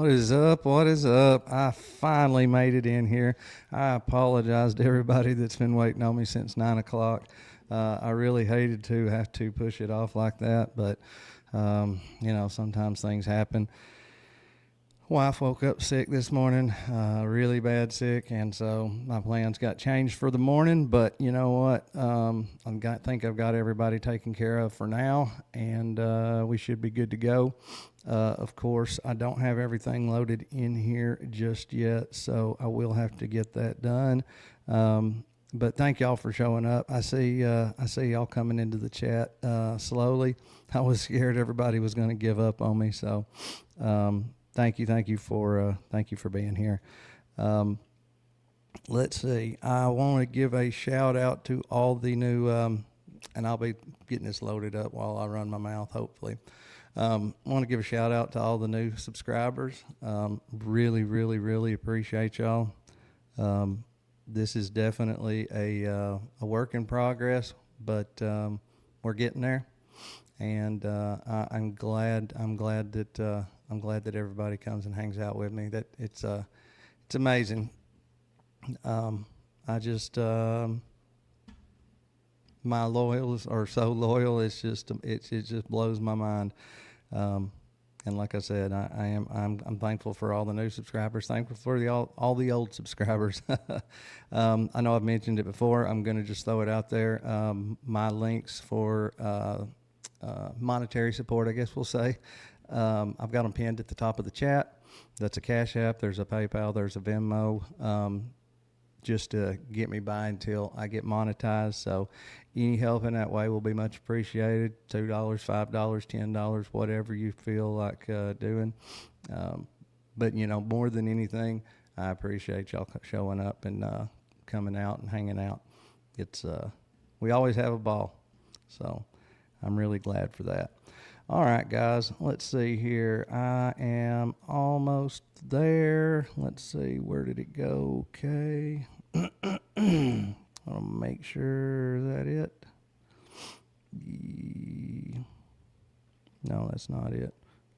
What is up? What is up? I finally made it in here. I apologize to everybody that's been waiting on me since 9 o'clock. I really hated to have to push it off like that, but, sometimes things happen. Wife woke up sick this morning, really bad sick, and so my plans got changed for the morning. But you know what? Think I've got everybody taken care of for now, and we should be good to go. Of course, I don't have everything loaded in here just yet, so I will have to get that done. But thank y'all for showing up. I see y'all coming into the chat slowly. I was scared everybody was going to give up on me, so. Thank you for being here. Let's see. I want to give a shout out to all the new, and I'll be getting this loaded up while I run my mouth, hopefully. I want to give a shout out to all the new subscribers. Really appreciate y'all. This is definitely a work in progress, but we're getting there. And I'm glad that everybody comes and hangs out with me. That it's amazing. I just my loyals are so loyal. It just blows my mind. And like I said, I'm thankful for all the new subscribers. Thankful for all the old subscribers. I know I've mentioned it before. I'm going to just throw it out there. My links for monetary support, I guess we'll say. I've got them pinned at the top of the chat. That's a Cash App. There's a PayPal. There's a Venmo. Just to get me by until I get monetized. So any help in that way will be much appreciated. $2, $5, $10, whatever you feel like doing. But more than anything, I appreciate y'all showing up and coming out and hanging out. It's we always have a ball. So I'm really glad for that. All right, guys, let's see here. I am almost there. Let's see, where did it go? Okay. I'll make sure that it. No, that's not it.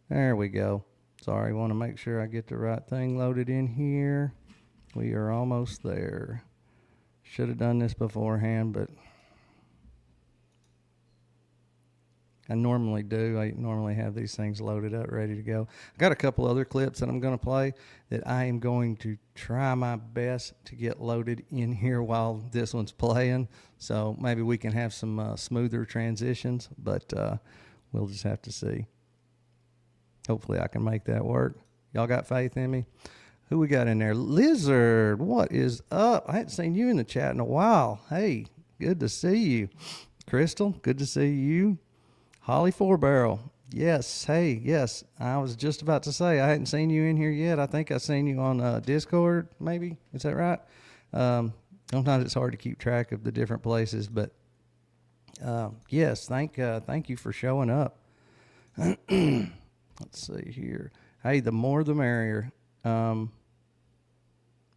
There we go. Sorry, I want to make sure I get the right thing loaded in here. We are almost there. Should have done this beforehand, but I normally do. I normally have these things loaded up, ready to go. I got a couple other clips that I'm going to play that I am going to try my best to get loaded in here while this one's playing. So maybe we can have some smoother transitions, but we'll just have to see. Hopefully I can make that work. Y'all got faith in me? Who we got in there? Lizard, what is up? I hadn't seen you in the chat in a while. Hey, good to see you. Crystal, good to see you. Holly Four Barrel. Yes. Hey, yes. I was just about to say I hadn't seen you in here yet. I think I seen you on Discord, maybe. Is that right? Sometimes it's hard to keep track of the different places, but yes, thank you for showing up. Let's see here. Hey, the more the merrier. The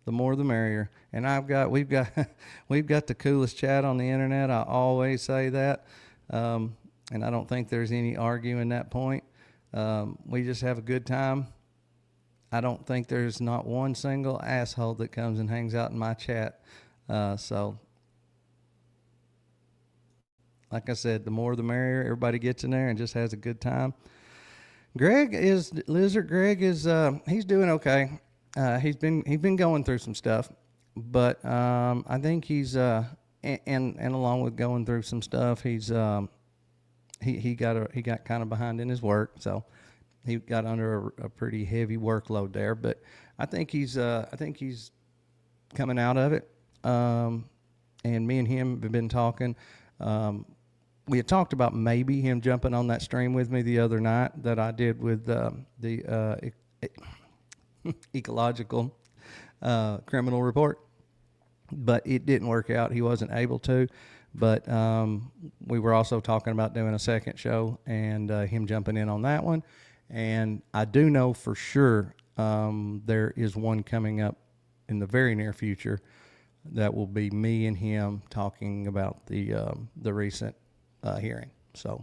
more the merrier. And we've got we've got the coolest chat on the internet. I always say that. And I don't think there's any arguing that point. We just have a good time. I don't think there's not one single asshole that comes and hangs out in my chat. So, like I said, the more the merrier. Everybody gets in there and just has a good time. Greg is he's doing okay. He's been going through some stuff, but I think he's and along with going through some stuff, he's he got kind of behind in his work, so he got under a pretty heavy workload there. But I think he's coming out of it. And me and him have been talking. We had talked about maybe him jumping on that stream with me the other night that I did with the ecological criminal report, but it didn't work out. He wasn't able to. But we were also talking about doing a second show and him jumping in on that one. And I do know for sure there is one coming up in the very near future that will be me and him talking about the recent hearing. So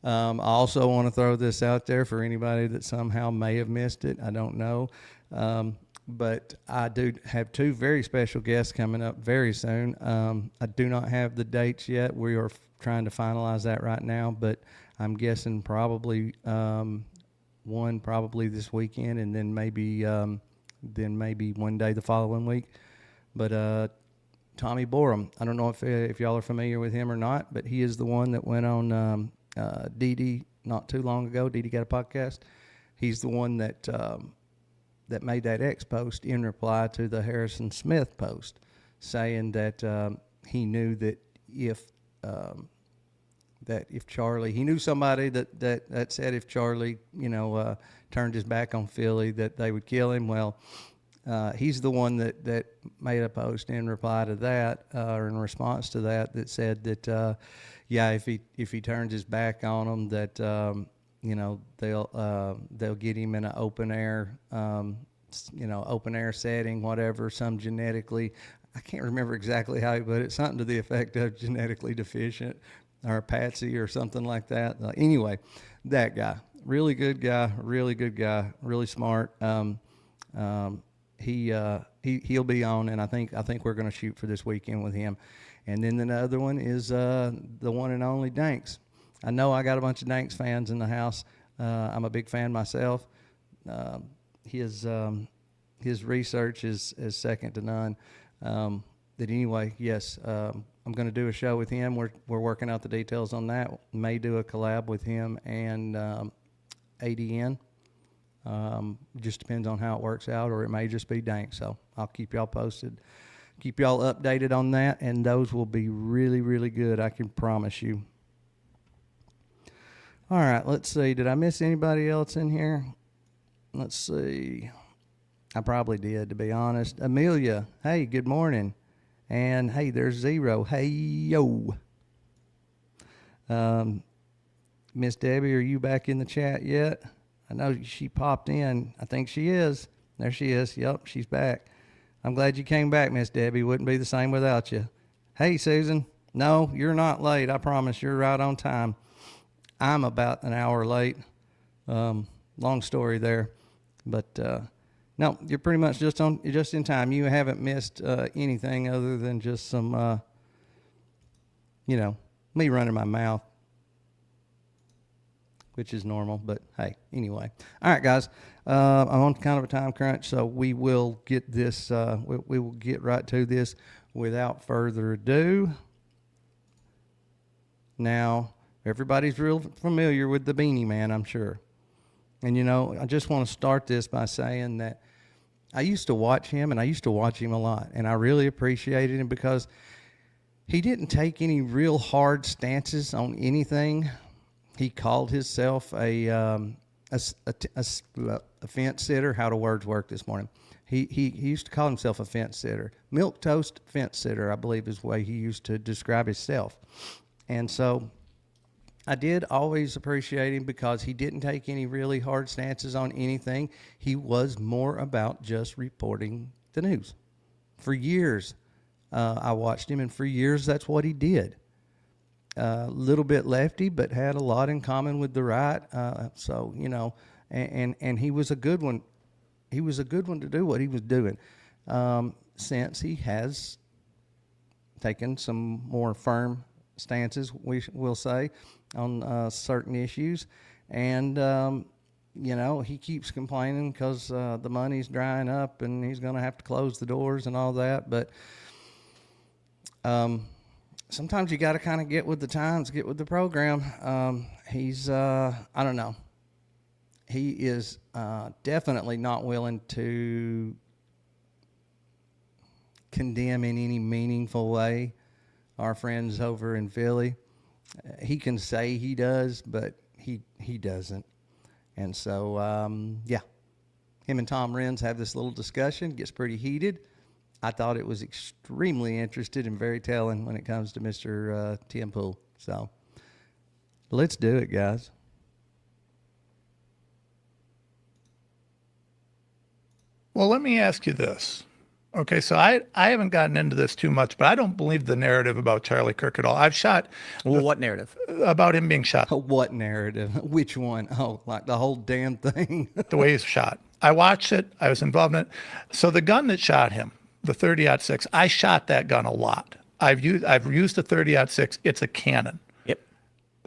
I also want to throw this out there for anybody that somehow may have missed it. I don't know. But I do have two very special guests coming up very soon. I do not have the dates yet. We are trying to finalize that right now, but I'm guessing probably one probably this weekend, and then maybe one day the following week. But Tommy Borum, I don't know if y'all are familiar with him or not, but he is the one that went on Dee not too long ago. Dee got a podcast. He's the one that that made that X post in reply to the Harrison Smith post, saying that he knew that if Charlie, he knew somebody that said if Charlie, turned his back on Philly, that they would kill him. Well, he's the one that made a post in reply to that, or in response to that said that, if he turns his back on them, that they'll get him in an open air setting, whatever, some genetically, I can't remember exactly how he put it, something to the effect of genetically deficient or a patsy or something like that. Anyway, that guy, really good guy, really smart. He'll be on, and I think we're going to shoot for this weekend with him. And then the other one is the one and only Danks. I know I got a bunch of Danks fans in the house. I'm a big fan myself. His research is second to none. But anyway, yes, I'm going to do a show with him. We're working out the details on that. May do a collab with him and ADN. Just depends on how it works out, or it may just be Dank. So I'll keep y'all posted, keep y'all updated on that, and those will be really, really good. I can promise you. All right, let's see. Did I miss anybody else in here? Let's see. I probably did, to be honest. Amelia, hey, good morning. And hey, there's Zero. Hey, yo. Miss Debbie, are you back in the chat yet? I know she popped in. I think she is. There she is. Yep, she's back. I'm glad you came back, Miss Debbie. Wouldn't be the same without you. Hey, Susan. No, you're not late. I promise. You're right on time. I'm about an hour late. Long story there. But no, you're pretty much just in time. You haven't missed anything other than just some, me running my mouth, which is normal. But hey, anyway. All right, guys. I'm on kind of a time crunch, so we will get this. We will get right to this without further ado. Now, everybody's real familiar with the Beanie Man, I'm sure. And, I just want to start this by saying that I used to watch him, and I used to watch him a lot. And I really appreciated him because he didn't take any real hard stances on anything. He called himself a fence sitter. How do words work this morning? He used to call himself a fence sitter. Milk toast fence sitter, I believe, is the way he used to describe himself. And so I did always appreciate him because he didn't take any really hard stances on anything. He was more about just reporting the news. For years, I watched him, and for years, that's what he did. A little bit lefty, but had a lot in common with the right. And he was a good one. He was a good one to do what he was doing. Since he has taken some more firm stances, we'll say, on certain issues, and he keeps complaining because the money's drying up and he's going to have to close the doors and all that. But sometimes you got to kind of get with the times, get with the program. He's I don't know. He is definitely not willing to condemn in any meaningful way our friends over in Philly. He can say he does, but he doesn't. And so, him and Tom Renz have this little discussion. It gets pretty heated. I thought it was extremely interesting and very telling when it comes to Mr. Tim Pool. So let's do it, guys. Well, let me ask you this. Okay, so I haven't gotten into this too much, but I don't believe the narrative about Charlie Kirk at all. I've shot Well, what narrative? about him being shot, What narrative? Which one? Oh, like the whole damn thing. the way he's shot. I watched it. I was involved in it. So the gun that shot him, the 30-06, I shot that gun a lot. I've used the 30-06. It's a cannon. Yep.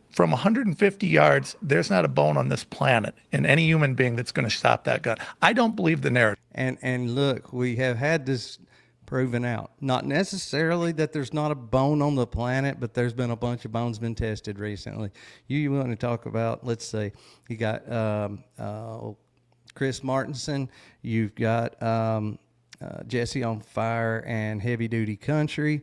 From 150 yards, there's not a bone on this planet in any human being that's going to stop that gun. I don't believe the narrative. And look, we have had this proven out. Not necessarily that there's not a bone on the planet, but there's been a bunch of bones been tested recently. You want to talk about? Let's see. You got Chris Martinson. You've got Jesse on Fire and Heavy Duty Country.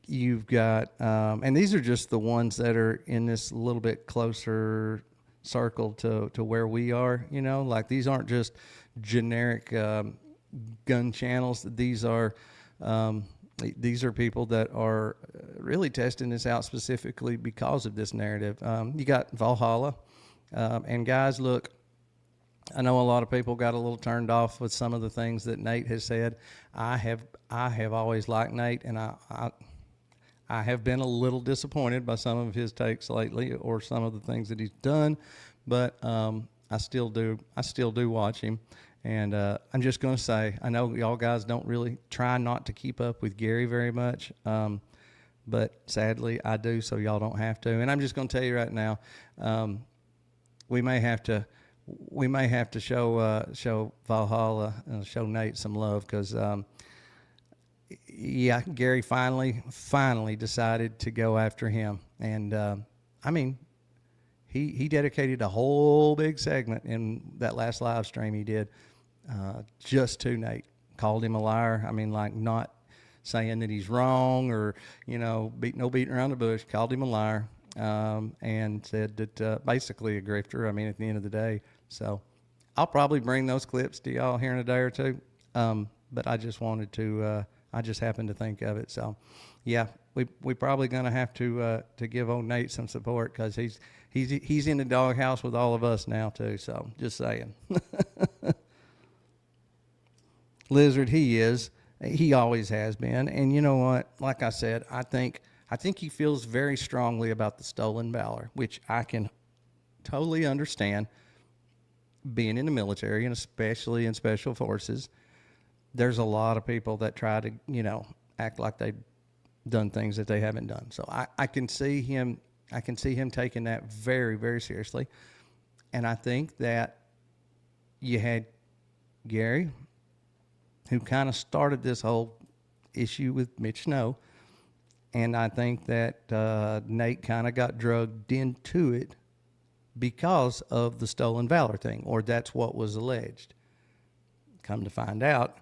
You've got, and these are just the ones that are in this little bit closer circle to where we are. You know, like these aren't just generic gun channels. These are people that are really testing this out specifically because of this narrative. You got Valhalla, and guys, look, I know a lot of people got a little turned off with some of the things that Nate has said. I have always liked Nate, and I have been a little disappointed by some of his takes lately or some of the things that he's done, but I still do watch him. And I'm just going to say, I know y'all guys don't really try not to keep up with Gary very much, but sadly I do, so y'all don't have to. And I'm just going to tell you right now, we may have to show Valhalla, show Nate some love, because yeah, Gary finally decided to go after him, and I mean, he dedicated a whole big segment in that last live stream he did just to Nate. Called him a liar. I mean, like, not saying that he's wrong or, you know, beating around the bush. Called him a liar, and said that basically a grifter. I mean, at the end of the day. So I'll probably bring those clips to y'all here in a day or two. But I just wanted to. I just happened to think of it. So, yeah, we probably gonna have to give old Nate some support, because he's in the doghouse with all of us now too. So just saying. Lizard, he is. He always has been. And you know what? Like I said, I think he feels very strongly about the stolen valor, which I can totally understand. Being in the military, and especially in special forces, there's a lot of people that try to, you know, act like they've done things that they haven't done. So I can see him taking that very, very seriously. And I think that you had Gary, who kind of started this whole issue with Mitch Snow. And I think that Nate kind of got drugged into it because of the stolen valor thing, or that's what was alleged. Come to find out,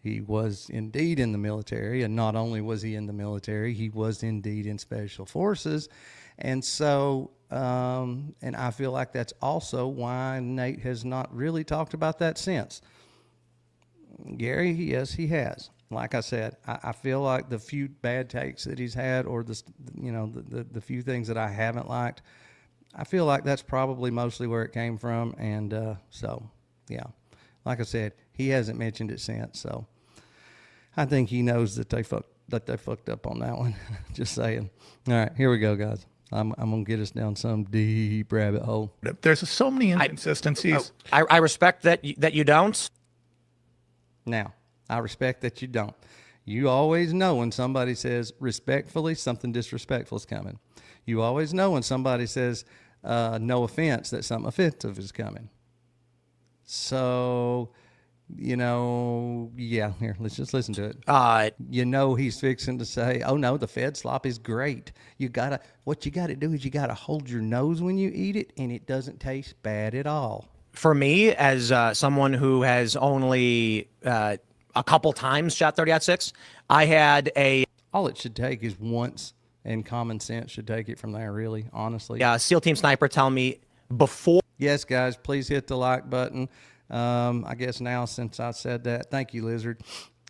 he was indeed in the military, and not only was he in the military, he was indeed in special forces. And so, and I feel like that's also why Nate has not really talked about that since. Gary, yes, he has. Like I said, I feel like the few bad takes that he's had, or the few things that I haven't liked, I feel like that's probably mostly where it came from. And so, yeah, like I said, he hasn't mentioned it since. So I think he knows that they fucked up on that one. Just saying. All right, here we go, guys. I'm gonna get us down some deep rabbit hole. There's so many inconsistencies. I respect that you don't. Now, I respect that you don't. You always know when somebody says respectfully, something disrespectful is coming. You always know when somebody says no offense, that something offensive is coming. So, you know, yeah, here, let's just listen to it. You know, he's fixing to say, oh no, the Fed slop is great. What you gotta do is you gotta hold your nose when you eat it, and it doesn't taste bad at all. For me, as someone who has only a couple times shot 30-06, I had all it should take is once, and common sense should take it from there, really, honestly. SEAL Team Sniper tell me before. Yes, guys, please hit the like button. I guess now, since I said that, thank you, Lizard.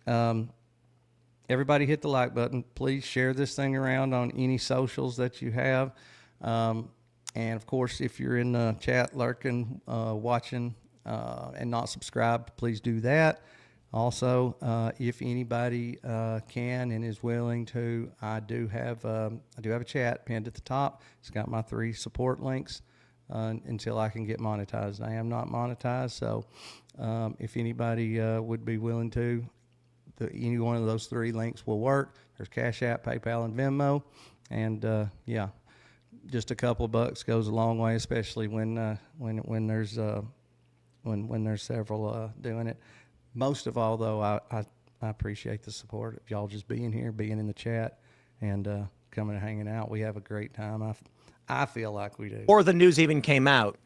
Everybody hit the like button. Please share this thing around on any socials that you have. And of course, if you're in the chat lurking, watching, and not subscribed, please do that. Also, if anybody can and is willing to, I do have a chat pinned at the top. It's got my 3 support links until I can get monetized. I am not monetized, so if anybody would be willing to, any one of those 3 links will work. There's Cash App, PayPal, and Venmo, and yeah, just a couple of bucks goes a long way, especially when there's when there's several doing it. Most of all, though, I appreciate the support of y'all just being here, being in the chat, and coming and hanging out. We have a great time. I feel like we do. Or the news even came out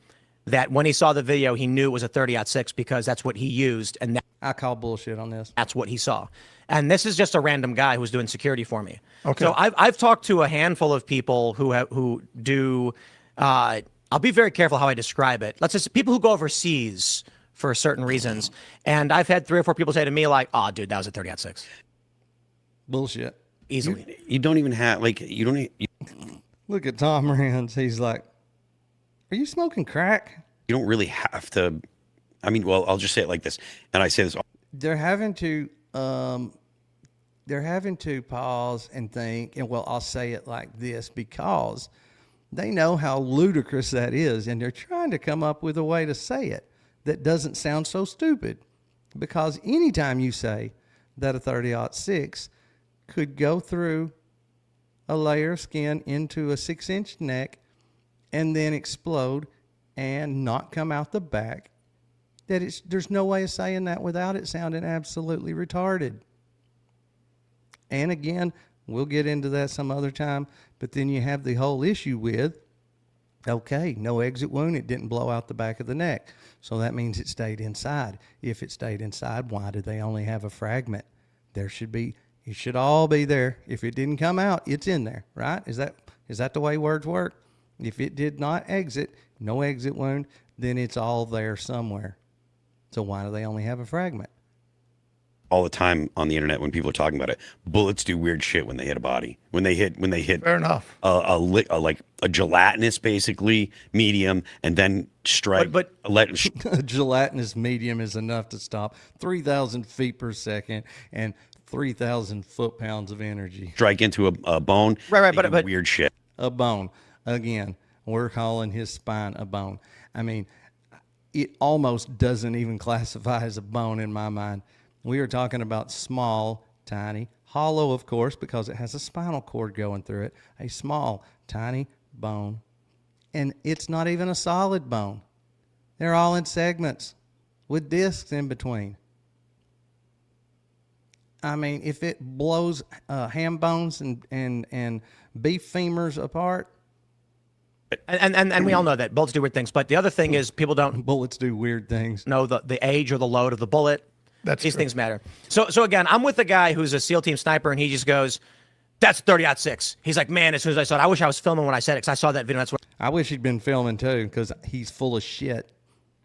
that when he saw the video, he knew it was a 30-06 because that's what he used, and I call bullshit on this. that's what he saw. And this is just a random guy who's doing security for me. Okay. So I've talked to a handful of people who do. I'll be very careful how I describe it. Let's just people who go overseas for certain reasons. And I've had 3 or 4 people say to me like, "Oh, dude, that was a 30-06." Bullshit. Easily. You don't even have like you don't. Look at Tom Rand. He's like, "Are you smoking crack?" You don't really have to. I mean, well, I'll just say it like this, and I say this. They're having to pause and think, and well, I'll say it like this because they know how ludicrous that is, and they're trying to come up with a way to say it that doesn't sound so stupid. Because anytime you say that a 30-06 could go through a layer of skin into a 6-inch neck and then explode and not come out the back, there's no way of saying that without it sounding absolutely retarded. And again, we'll get into that some other time, but then you have the whole issue with, okay, no exit wound, it didn't blow out the back of the neck. So that means it stayed inside. If it stayed inside, why did they only have a fragment? It should all be there. If it didn't come out, it's in there, right? Is that the way words work? If it did not exit, no exit wound, then it's all there somewhere. So why do they only have a fragment? All the time on the internet when people are talking about it, bullets do weird shit when they hit a body. When they hit Fair enough. like a gelatinous basically medium and then strike. But A gelatinous medium is enough to stop 3,000 feet per second and 3,000 foot-pounds of energy. strike into a bone. Right, they but- do weird shit. A bone. Again, we're calling his spine a bone. I mean, it almost doesn't even classify as a bone in my mind. We are talking about small, tiny, hollow, of course, because it has a spinal cord going through it, a small, tiny bone. And it's not even a solid bone. They're all in segments with discs in between. I mean, if it blows ham bones and beef femurs apart, and we all know that bullets do weird things. But the other thing is people don't bullets do weird things. know the age or the load of the bullet. These True. things matter. So again, I'm with a guy who's a SEAL team sniper, and he just goes, "That's 30-06." He's like, "Man, as soon as I saw it, I wish I was filming when I said it, because I saw that video. That's what." I wish he'd been filming too, because he's full of shit.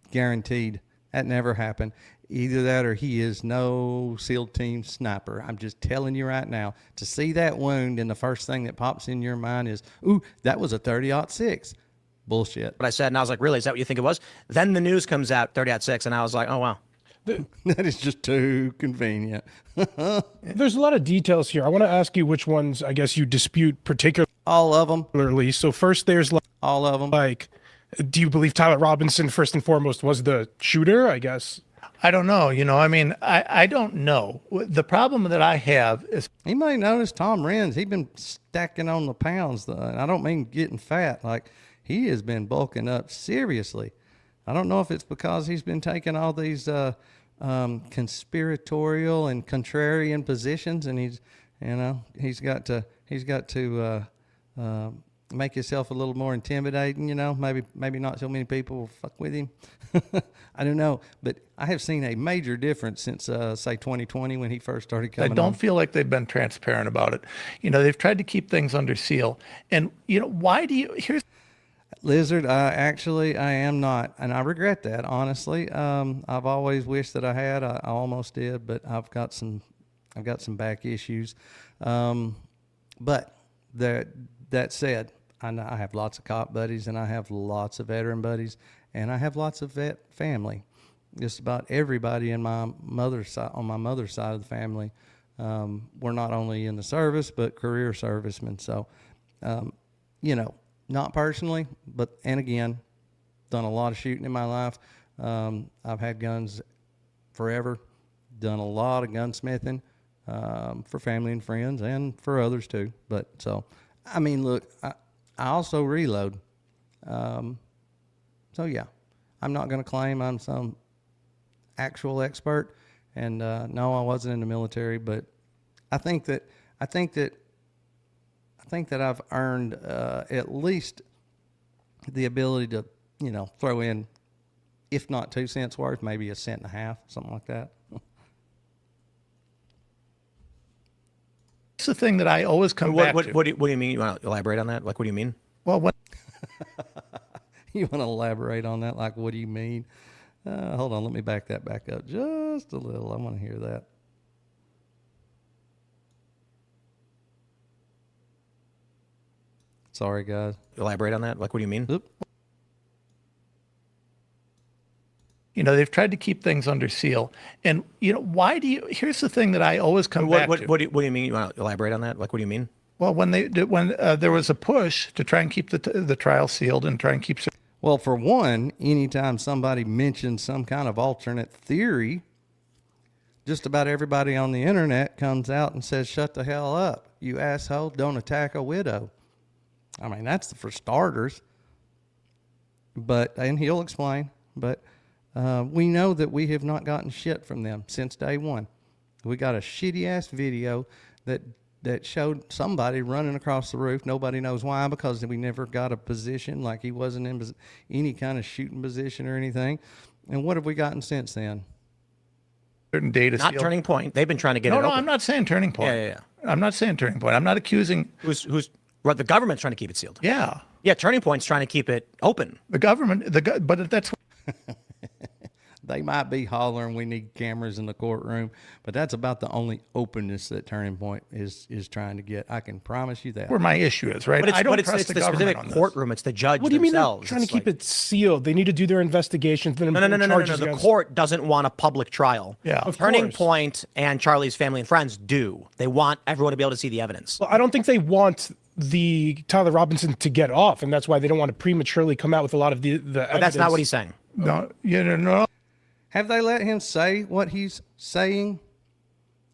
Guaranteed. That never happened. Either that or he is no SEAL team sniper. I'm just telling you right now. To see that wound, and the first thing that pops in your mind is, ooh, that was a 30-06. Bullshit. What I said, and I was like, "Really? Is that what you think it was?" Then the news comes out 30-06, and I was like, "Oh wow." That is just too convenient. There's a lot of details here. I want to ask you which ones I guess you dispute particularly. All of them. So first, there's All of them. like, do you believe Tyler Robinson first and foremost was the shooter? I guess. I don't know. I mean, I don't know. The problem that I have is You may notice Tom Renz, he's been stacking on the pounds. And I don't mean getting fat. Like, he has been bulking up seriously. I don't know if it's because he's been taking all these conspiratorial and contrarian positions, and he's got to make himself a little more intimidating. Maybe not so many people will fuck with him. I don't know, but I have seen a major difference since say 2020 when he first started coming. I don't feel like they've been transparent about it. They've tried to keep things under seal. And why do you? Here's Lizard, I am not, and I regret that, honestly. I've always wished that I had. I almost did, but I've got some back issues. But that said, I have lots of cop buddies, and I have lots of veteran buddies, and I have lots of vet family. just about everybody in my mother's side, on my mother's side of the family, were not only in the service but career servicemen. So, you know, not personally, but and again, done a lot of shooting in my life. I've had guns forever. Done a lot of gunsmithing for family and friends, and for others too. But so, I mean, look, I also reload. So yeah, I'm not going to claim I'm some actual expert, and no, I wasn't in the military, but I think that I've earned at least the ability to, you know, throw in, if not 2 cents worth, maybe 1.5 cents, something like that. It's the thing that I always come back to. What do you mean? You want to elaborate on that? Like, what do you mean? Well, when You want to elaborate on that? Like, what do you mean? Hold on, let me back that back up just a little. I want to hear that. Sorry, guys. Elaborate on that? Like, what do you mean? Oop. you know, they've tried to keep things under seal. And, you know, why do you, here's the thing that I always come back to. What do you mean? You want to elaborate on that? Like, what do you mean? Well, when there was a push to try and keep the trial sealed and try and keep. Well, for one, anytime somebody mentions some kind of alternate theory, just about everybody on the internet comes out and says, "Shut the hell up, you asshole, don't attack a widow." I mean, that's for starters. And he'll explain, but we know that we have not gotten shit from them since day one. We got a shitty-ass video that showed somebody running across the roof. Nobody knows why, because we never got a position, like he wasn't in any kind of shooting position or anything. And what have we gotten since then? Certain data Not sealed. Turning Point. They've been trying to get it No, open. I'm not saying Turning Point. Yeah. I'm not saying Turning Point. I'm not accusing. Well, the government's trying to keep it sealed. Yeah. Yeah, Turning Point's trying to keep it open. The government, but that's. They might be hollering, "We need cameras in the courtroom," but that's about the only openness that Turning Point is trying to get. I can promise you that. Where my issue is, right? But it's, I don't but it's, trust it's the the government specific on this. courtroom. It's the judge What do you mean they're themselves. trying to It's keep like- it sealed? They need to do their investigations. Then No. The court doesn't want a public trial. Yeah. Of Turning course. Point and Charlie's family and friends do. They want everyone to be able to see the evidence. Well, I don't think they want the Tyler Robinson to get off, and that's why they don't want to prematurely come out with a lot of the evidence. But that's not what he's saying. No, no. Have they let him say what he's saying?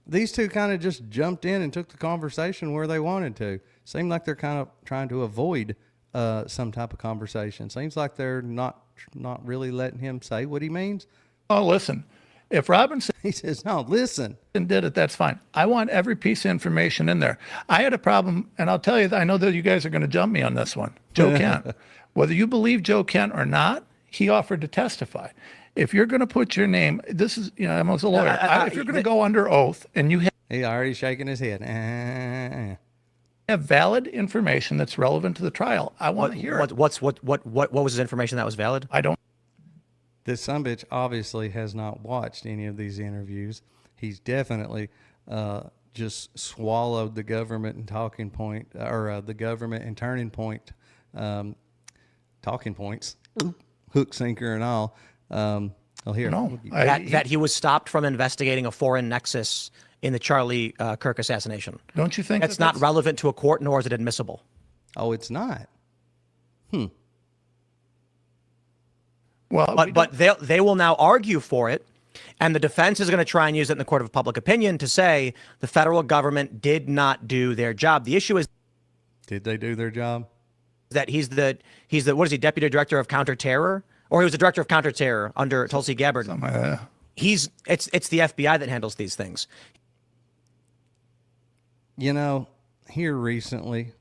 These two kind of just jumped in and took the conversation where they wanted to. Seemed like they're kind of trying to avoid some type of conversation. Seems like they're not really letting him say what he means. Oh, listen. If Robinson He says, "No, listen." did it, that's fine. I want every piece of information in there. I had a problem, and I'll tell you, I know that you guys are going to jump me on this one. Joe Kent. Whether you believe Joe Kent or not, he offered to testify. If you're going to put your name, this is, you know, I'm a lawyer. If you're going to go under oath and you He already shaking his head. have valid information that's relevant to the trial, I want to hear it. What was his information that was valid? I don't. This sumbitch obviously has not watched any of these interviews. He's definitely just swallowed the government and talking point, or the government and Turning Point talking points, hook, sinker, and all. Here. No, That he was stopped from investigating a foreign nexus in the Charlie Kirk assassination. don't you think That's not relevant to a court, nor is it admissible. Oh, it's not. Well, But they will now argue for it, and the defense is going to try and use it in the court of public opinion to say the federal government did not do their job. The issue is Did they do their job? that he's the what is he, deputy director of counter-terror, or he was the director of counter-terror under Tulsi Gabbard. It's the FBI that handles these things. You know, here recently,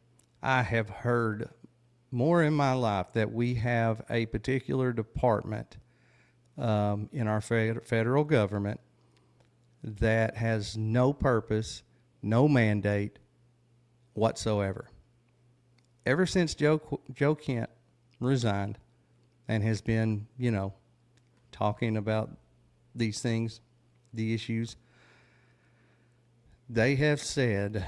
I have heard more in my life that we have a particular department in our federal government that has no purpose, no mandate whatsoever. Ever since Joe Kent resigned and has been, you know, talking about these things, the issues, they have said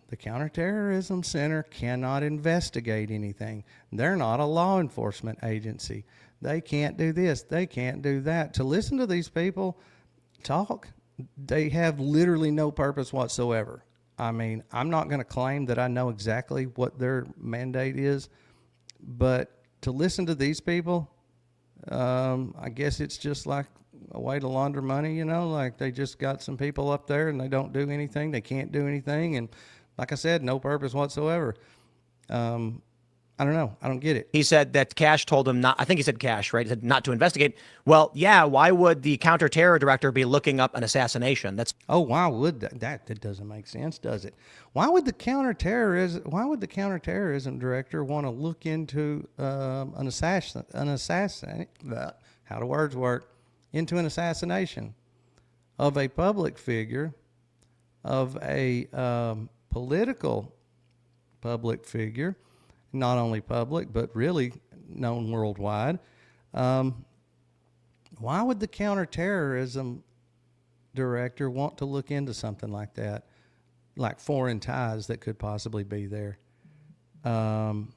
the Counterterrorism Center cannot investigate anything. They're not a law enforcement agency. They can't do this. They can't do that. To listen to these people talk, they have literally no purpose whatsoever. I mean, I'm not going to claim that I know exactly what their mandate is, but to listen to these people, I guess it's just like a way to launder money, you know, like they just got some people up there and they don't do anything. They can't do anything. And like I said, no purpose whatsoever. I don't know. I don't get it. He said that Cash told him not, I think he said Cash, right? He said not to investigate. Well, yeah, why would the counter-terror director be looking up an assassination? That's Oh, why would that doesn't make sense, does it? Why would the counterterrorism director want to look into an assassin, how do words work, into an assassination of a public figure, of a political public figure, not only public, but really known worldwide. Why would the counterterrorism director want to look into something like that, like foreign ties that could possibly be there? Doesn't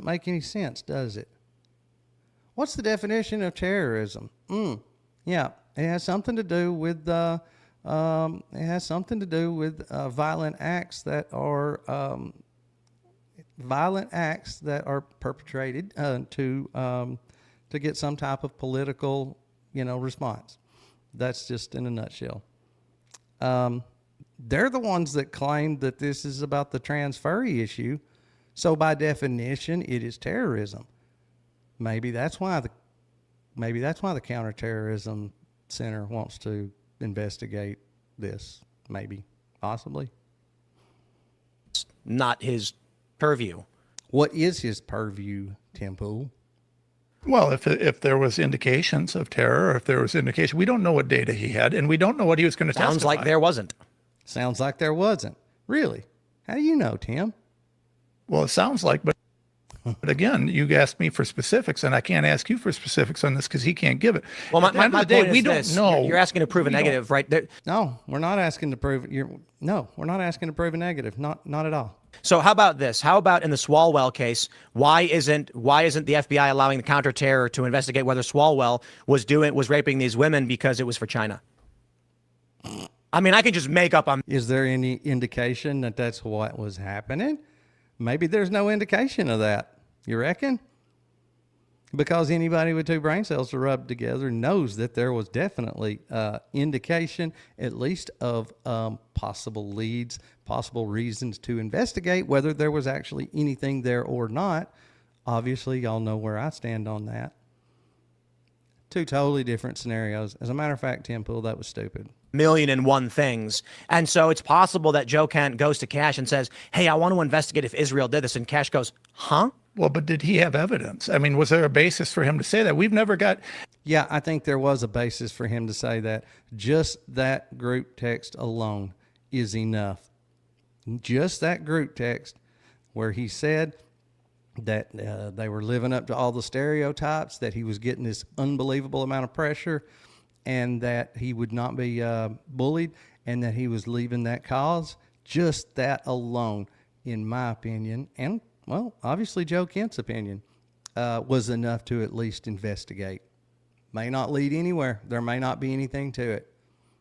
make any sense, does it? What's the definition of terrorism? Yeah, it has something to do with violent acts that are perpetrated to get some type of political, response. That's just in a nutshell. They're the ones that claim that this is about the transferee issue, so by definition, it is terrorism. Maybe that's why the Counterterrorism Center wants to investigate this. Maybe, possibly. not his purview. What is his purview, Tim Pool? Well, if there was indications of terror, or if there was indication, we don't know what data he had, and we don't know what he was going to testify. Sounds like there wasn't. Sounds like there wasn't. Really? How do you know, Tim? Well, it sounds like, but again, you asked me for specifics, and I can't ask you for specifics on this because he can't give it. Well, At the end of my the day, point we is don't this. know. You're asking to prove a negative, right? No, we're not asking to prove we're not asking to prove a negative. Not at all. So how about this? How about in the Swalwell case? Why isn't the FBI allowing the counter-terror to investigate whether Swalwell was raping these women because it was for China? I mean, I can just make up on. Is there any indication that that's what was happening? Maybe there's no indication of that. You reckon? Because anybody with two brain cells to rub together knows that there was definitely indication, at least of possible leads, possible reasons to investigate whether there was actually anything there or not. Obviously, y'all know where I stand on that. Two totally different scenarios. As a matter of fact, Tim Pool, that was stupid. 1,000,001 things. And so it's possible that Joe Kent goes to Cash and says, hey, I want to investigate if Israel did this. And Cash goes, huh? Well, but did he have evidence? I mean, was there a basis for him to say that? We've never got. Yeah, I think there was a basis for him to say that. Just that group text alone is enough. Just that group text where he said that they were living up to all the stereotypes, that he was getting this unbelievable amount of pressure, and that he would not be bullied, and that he was leaving that cause. Just that alone, in my opinion, and, well, obviously Joe Kent's opinion, was enough to at least investigate. May not lead anywhere. There may not be anything to it.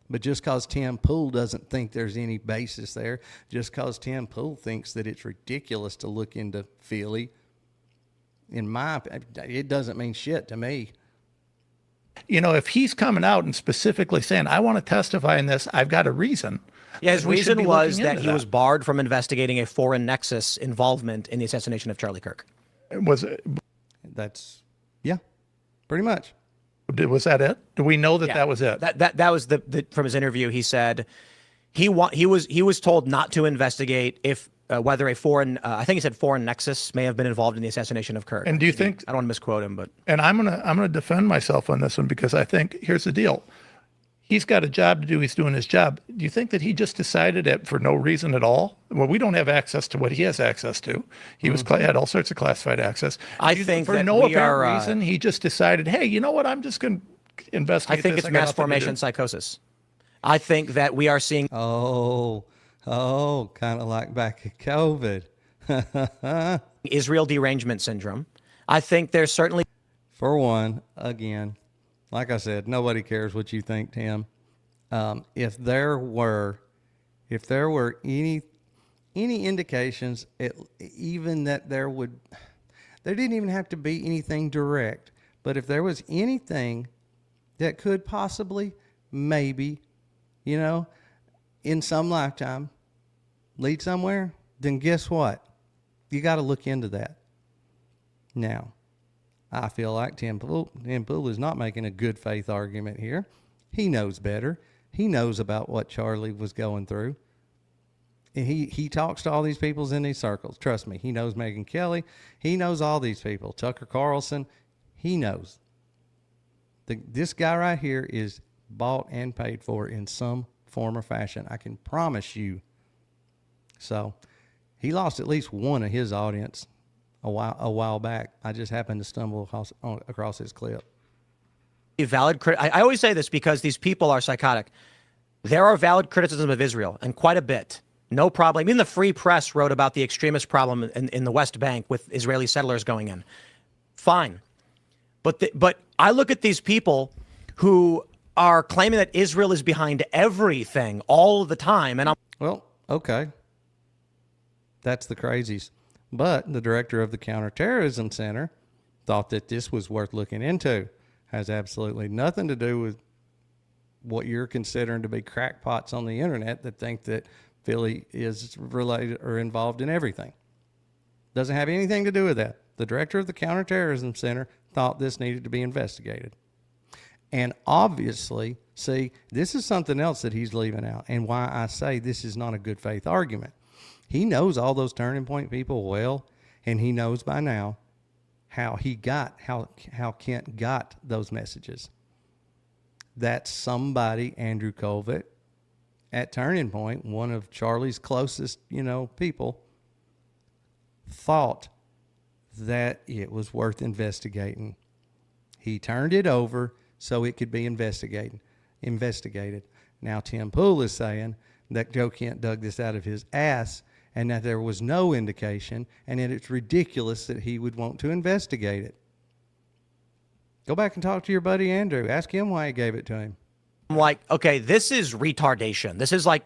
But just because Tim Pool doesn't think there's any basis there, just because Tim Pool thinks that it's ridiculous to look into Philly, it doesn't mean shit to me. You know, if he's coming out and specifically saying, I want to testify in this, I've got a reason. Yeah, his we should reason be was looking that into he was barred from investigating a foreign nexus involvement in the assassination of Charlie Kirk. Was That's, yeah, pretty much. that it? Do we know that Yeah. that was it? That was the from his interview. He said he was told not to investigate if whether a foreign I think he said foreign nexus may have been involved in the assassination of Kirk. And do you think? I don't want to misquote him, but And I'm gonna defend myself on this one because I think here's the deal. He's got a job to do. He's doing his job. Do you think that he just decided it for no reason at all? Well, we don't have access to what he has access to. He had all sorts of classified access. I Do you think for that no we apparent are, reason, he just decided, hey, you know what? I'm just going to investigate. I think this. it's I got mass nothing to do. formation psychosis. I think that we are seeing. Oh, Oh, kind of like back at COVID. Israel derangement syndrome. I think there's certainly For one, again, like I said, nobody cares what you think, Tim. If there were any indications, even that there didn't even have to be anything direct, but if there was anything that could possibly, maybe, in some lifetime, lead somewhere, then guess what? You got to look into that. Now, I feel like Tim Pool is not making a good faith argument here. He knows better. He knows about what Charlie was going through. And he talks to all these people in these circles. Trust me, he knows Megyn Kelly. He knows all these people. Tucker Carlson, he knows. This guy right here is bought and paid for in some form or fashion. I can promise you. So he lost at least one of his audience a while back. I just happened to stumble across his clip. valid I always say this because these people are psychotic. There are valid criticism of Israel, and quite a bit. No problem. Even the Free Press wrote about the extremist problem in the West Bank with Israeli settlers going in. Fine. But I look at these people who are claiming that Israel is behind everything all the time, and Well, okay. That's the crazies. But the director of the Counter-Terrorism Center thought that this was worth looking into. Has absolutely nothing to do with what you're considering to be crackpots on the internet that think that Philly is related or involved in everything. Doesn't have anything to do with that. The director of the Counterterrorism Center thought this needed to be investigated. And obviously, see, this is something else that he's leaving out, and why I say this is not a good faith argument. He knows all those Turning Point people well, and he knows by now how Kent got those messages. That somebody, Andrew Colvett, at Turning Point, one of Charlie's closest, people, thought that it was worth investigating. He turned it over so it could be investigated. Now Tim Pool is saying that Joe Kent dug this out of his ass and that there was no indication and that it's ridiculous that he would want to investigate it. Go back and talk to your buddy Andrew. Ask him why he gave it to him. I'm like, okay, this is retardation. This is like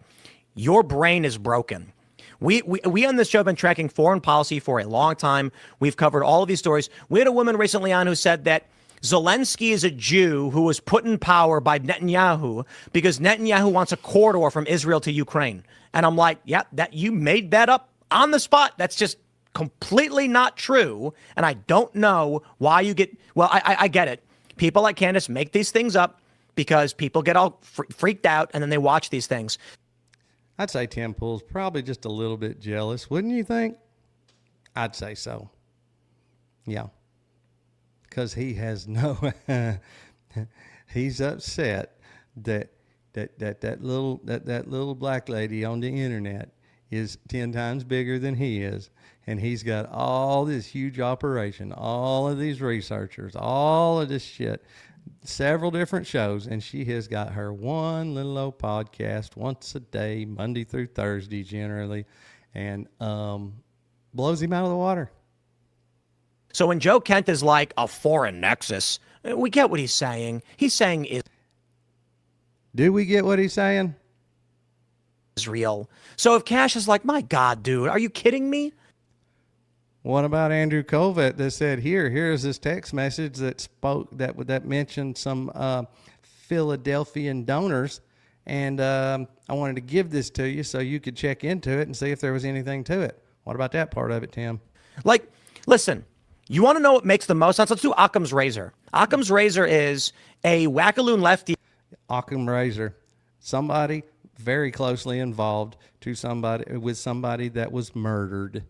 your brain is broken. We on this show have been tracking foreign policy for a long time. We've covered all of these stories. We had a woman recently on who said that Zelensky is a Jew who was put in power by Netanyahu because Netanyahu wants a corridor from Israel to Ukraine. And I'm like, yeah, that you made that up on the spot. That's just completely not true. And I don't know why you get, well, I get it. People like Candace make these things up because people get all freaked out and then they watch these things. I'd say Tim Pool's probably just a little bit jealous, wouldn't you think? I'd say so. Yeah. Because he has he's upset that little black lady on the internet is 10 times bigger than he is. And he's got all this huge operation, all of these researchers, all of this shit, several different shows. And she has got her one little old podcast once a day, Monday through Thursday generally, and blows him out of the water. So when Joe Kent is like a foreign nexus, we get what he's saying. He's saying Do we get what he's saying? Israel. So if Cash is like, my God, dude, are you kidding me? What about Andrew Colvett that said, here's this text message that mentioned some Philadelphian donors, and I wanted to give this to you so you could check into it and see if there was anything to it. What about that part of it, Tim? Like, listen, you want to know what makes the most sense? Let's do Occam's razor. Occam's razor is a wackaloon lefty. Occam razor, somebody very closely involved with somebody that was murdered,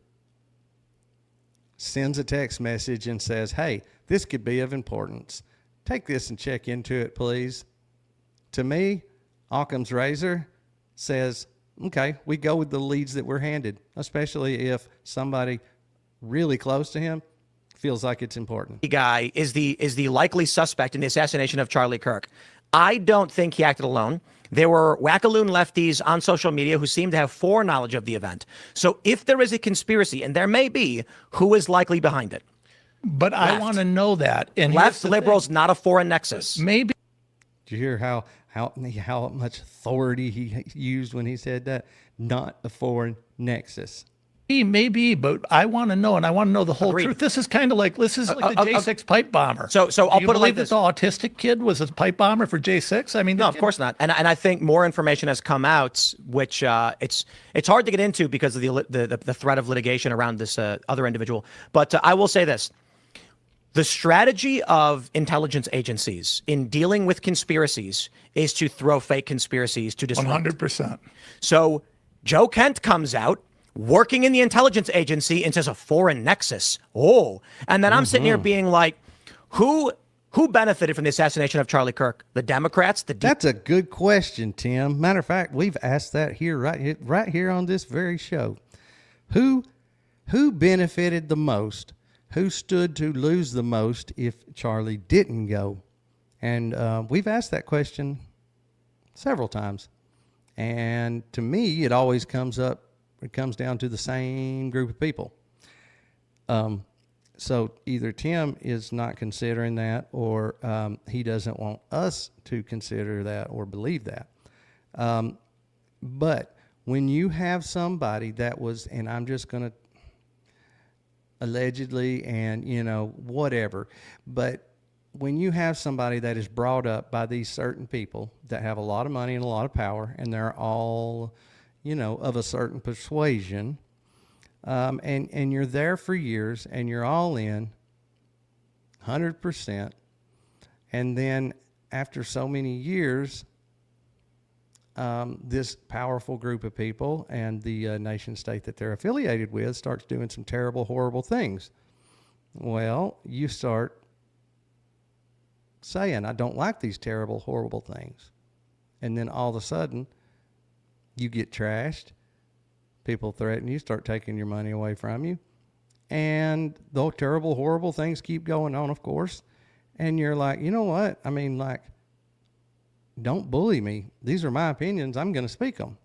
sends a text message and says, hey, this could be of importance. Take this and check into it, please. To me, Occam's razor says, okay, we go with the leads that we're handed, especially if somebody really close to him feels like it's important. The guy is the likely suspect in the assassination of Charlie Kirk. I don't think he acted alone. There were wackaloon lefties on social media who seem to have foreknowledge of the event. So if there is a conspiracy, and there may be, who is likely behind it? But I want to know that. And here's Left the liberals, thing. not a foreign nexus. Maybe Did you hear how much authority he used when he said that? Not a foreign nexus. maybe, but I want to know, and I want to know the whole Agreed. truth. This is kind of like the J6 pipe bomber. So I'll Do you put it like believe this. that the autistic kid was a pipe bomber for J6? I mean, No, of course not. And I think more information has come out, which it's hard to get into because of the threat of litigation around this other individual. But I will say this. The strategy of intelligence agencies in dealing with conspiracies is to throw fake conspiracies to disrupt. 100%. So Joe Kent comes out working in the intelligence agency and says a foreign nexus. Oh, and then I'm sitting here being like, who benefited from the assassination of Charlie Kirk? The Democrats? That's a good question, Tim. Matter of fact, we've asked that here right here on this very show. Who benefited the most? Who stood to lose the most if Charlie didn't go? And we've asked that question several times. And to me, it always comes down to the same group of people. So either Tim is not considering that, or he doesn't want us to consider that or believe that. But when you have somebody that was, and I'm just going to allegedly and, whatever, but when you have somebody that is brought up by these certain people that have a lot of money and a lot of power, and they're all, of a certain persuasion, and you're there for years and you're all in 100%. And then after so many years, this powerful group of people and the nation state that they're affiliated with starts doing some terrible, horrible things. Well, you start saying, I don't like these terrible, horrible things. And then all of a sudden, you get trashed. People threaten you, start taking your money away from you. And those terrible, horrible things keep going on, of course. And you're like, you know what? I mean, like, don't bully me. These are my opinions. I'm going to speak them.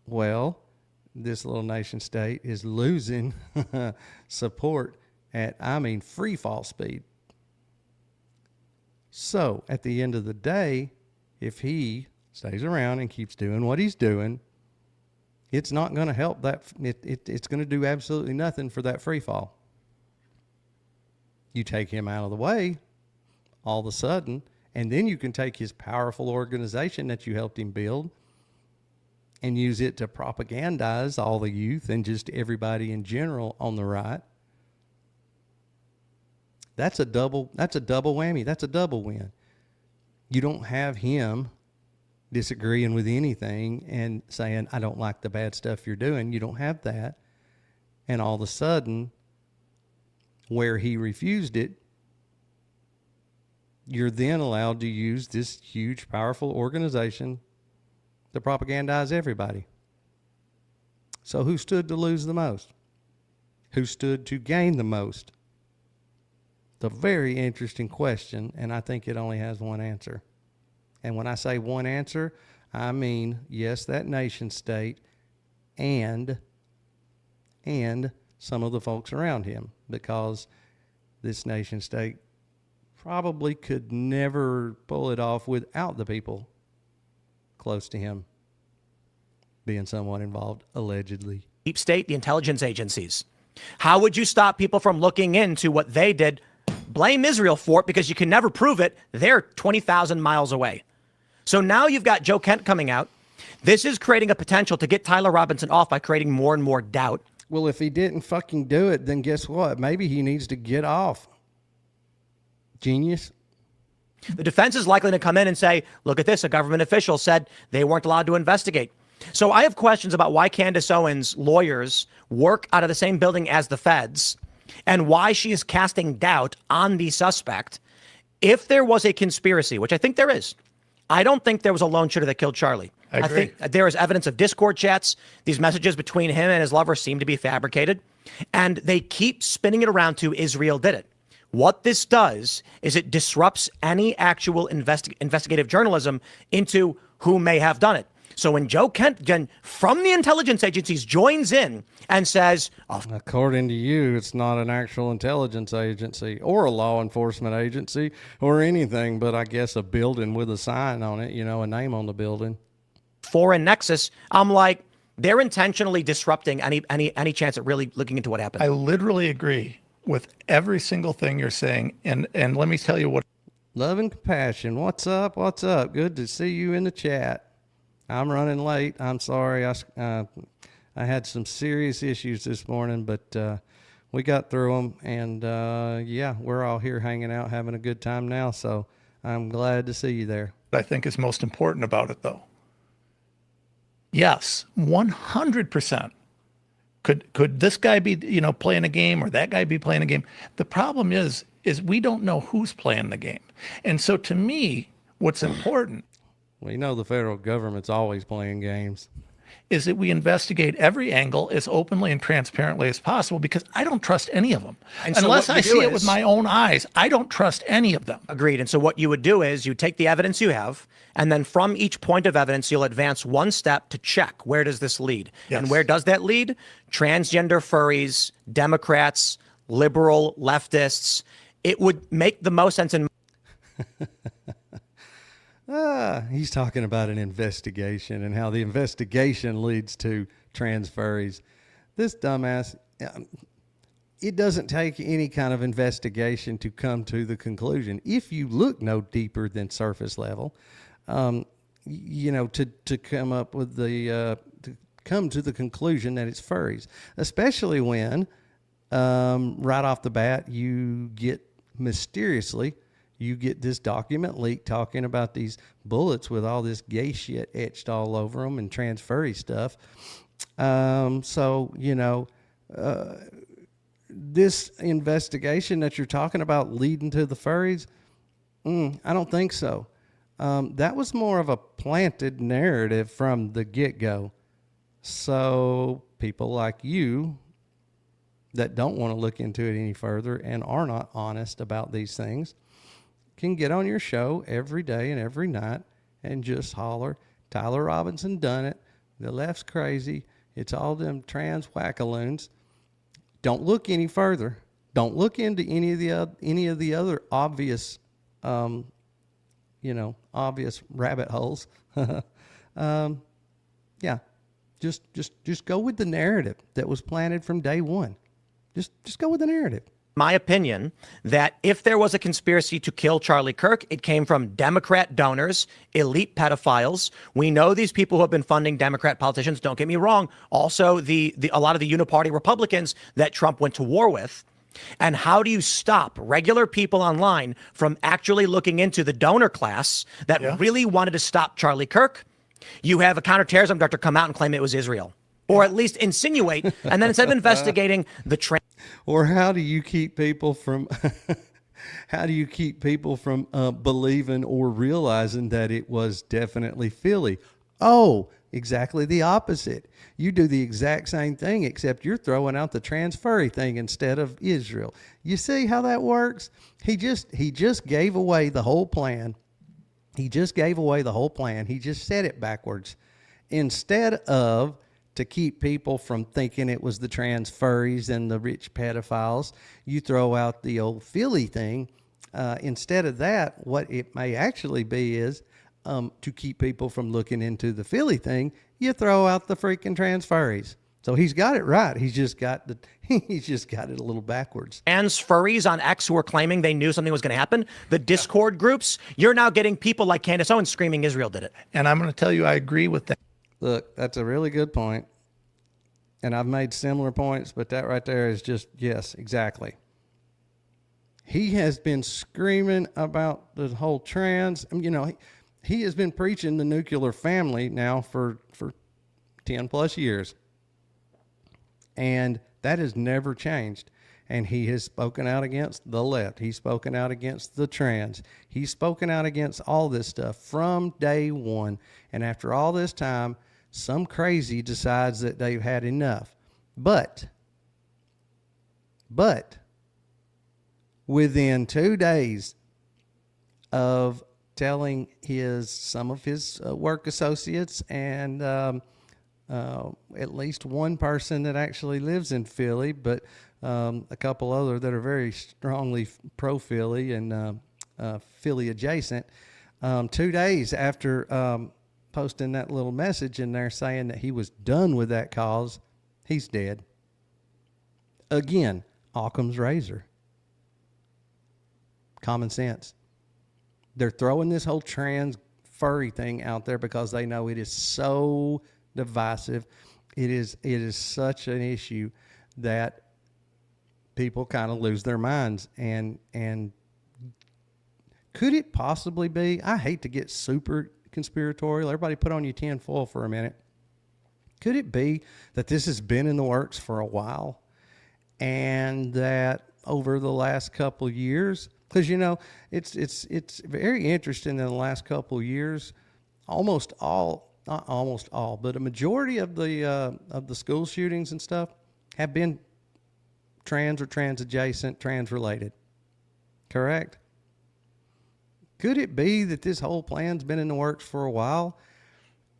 Well, this little nation state is losing support at, free fall speed. So at the end of the day, if he stays around and keeps doing what he's doing, it's not going to help that. It's going to do absolutely nothing for that free fall. You take him out of the way, all of a sudden, and then you can take his powerful organization that you helped him build and use it to propagandize all the youth and just everybody in general on the right. That's a double whammy. That's a double win. You don't have him disagreeing with anything and saying, I don't like the bad stuff you're doing. You don't have that. And all of a sudden, where he refused it, you're then allowed to use this huge, powerful organization to propagandize everybody. So who stood to lose the most? Who stood to gain the most? It's a very interesting question, and I think it only has one answer. And when I say one answer, I mean, yes, that nation state and some of the folks around him, because this nation state probably could never pull it off without the people close to him being somewhat involved, allegedly. Deep state, the intelligence agencies. How would you stop people from looking into what they did? Blame Israel for it because you can never prove it. They're 20,000 miles away. So now you've got Joe Kent coming out. This is creating a potential to get Tyler Robinson off by creating more and more doubt. Well, if he didn't fucking do it, then guess what? Maybe he needs to get off. Genius. The defense is likely to come in and say, look at this, a government official said they weren't allowed to investigate. So I have questions about why Candace Owens' lawyers work out of the same building as the feds and why she is casting doubt on the suspect. If there was a conspiracy, which I think there is, I don't think there was a lone shooter that killed Charlie. I agree. think there is evidence of Discord chats. These messages between him and his lover seem to be fabricated. And they keep spinning it around to Israel did it. What this does is it disrupts any actual investigative journalism into who may have done it. So when Joe Kent, again, from the intelligence agencies, joins in and says, oh, according to you, it's not an actual intelligence agency or a law enforcement agency or anything, but I guess a building with a sign on it, a name on the building. foreign nexus, I'm like, they're intentionally disrupting any chance at really looking into what happened. I literally agree with every single thing you're saying. And let me tell you what. Love and compassion. What's up? What's up? Good to see you in the chat. I'm running late. I'm sorry. I had some serious issues this morning, but we got through them. And yeah, we're all here hanging out, having a good time now. So I'm glad to see you there. I think is most important about it, though. Yes, 100%. Could this guy be, playing a game or that guy be playing a game? The problem is we don't know who's playing the game. And so to me, what's important Well, the federal government's always playing games. Is that we investigate every angle as openly and transparently as possible, because I don't trust any of them. And so unless what you I do see it is- with my own eyes, I don't trust any of them. Agreed. And so what you would do is you take the evidence you have, and then from each point of evidence, you'll advance one step to check, where does this lead? Yes. And where does that lead? Transgender furries, Democrats, liberal leftists. It would make the most sense in He's talking about an investigation and how the investigation leads to trans furries. This dumbass, it doesn't take any kind of investigation to come to the conclusion. If you look no deeper than surface level, to come up with to come to the conclusion that it's furries, especially when right off the bat you get this document leaked talking about these bullets with all this gay shit etched all over them and trans furry stuff. This investigation that you're talking about leading to the furries, I don't think so. That was more of a planted narrative from the get-go. So people like you that don't want to look into it any further and are not honest about these things can get on your show every day and every night and just holler, Tyler Robinson done it. The left's crazy. It's all them trans wackaloons. Don't look any further. Don't look into any of the other obvious, obvious rabbit holes. Yeah, just go with the narrative that was planted from day one. Just go with the narrative. my opinion, that if there was a conspiracy to kill Charlie Kirk, it came from Democrat donors, elite pedophiles. We know these people who have been funding Democrat politicians. Don't get me wrong. Also, a lot of the uniparty Republicans that Trump went to war with. And how do you stop regular people online from actually looking into the donor class that really wanted to stop Charlie Kirk? You have a counterterrorism director come out and claim it was Israel, or at least insinuate, and then instead of investigating the trend. Or how do you keep people from believing or realizing that it was definitely Philly? Oh, exactly the opposite. You do the exact same thing, except you're throwing out the trans furry thing instead of Israel. You see how that works? He just gave away the whole plan. He just gave away the whole plan. He just said it backwards. Instead of to keep people from thinking it was the trans furries and the rich pedophiles, you throw out the old Philly thing. Instead of that, what it may actually be is to keep people from looking into the Philly thing, you throw out the freaking trans furries. So he's got it right. He's just got it a little backwards. Trans furries on X who were claiming they knew something was going to happen, the Discord groups, you're now getting people like Candace Owens screaming Israel did it. And I'm going to tell you, I agree with that. Look, that's a really good point. And I've made similar points, but that right there is just, yes, exactly. He has been screaming about the whole trans, he has been preaching the nuclear family now for 10 plus years. And that has never changed. And he has spoken out against the left. He's spoken out against the trans. He's spoken out against all this stuff from day one. And after all this time, some crazy decides that they've had enough. But within 2 days of telling some of his work associates and at least one person that actually lives in Philly, but a couple other that are very strongly pro-Philly and Philly adjacent. 2 days after posting that little message in there saying that he was done with that cause, he's dead. Again, Occam's razor. Common sense. They're throwing this whole trans furry thing out there because they know it is so divisive. It is such an issue that people kind of lose their minds. And could it possibly be, I hate to get super conspiratorial, everybody put on your tin foil for a minute. Could it be that this has been in the works for a while and that over the last couple of years, because it's very interesting in the last couple of years, not almost all, but a majority of the school shootings and stuff have been trans or trans adjacent, trans related. Correct? Could it be that this whole plan's been in the works for a while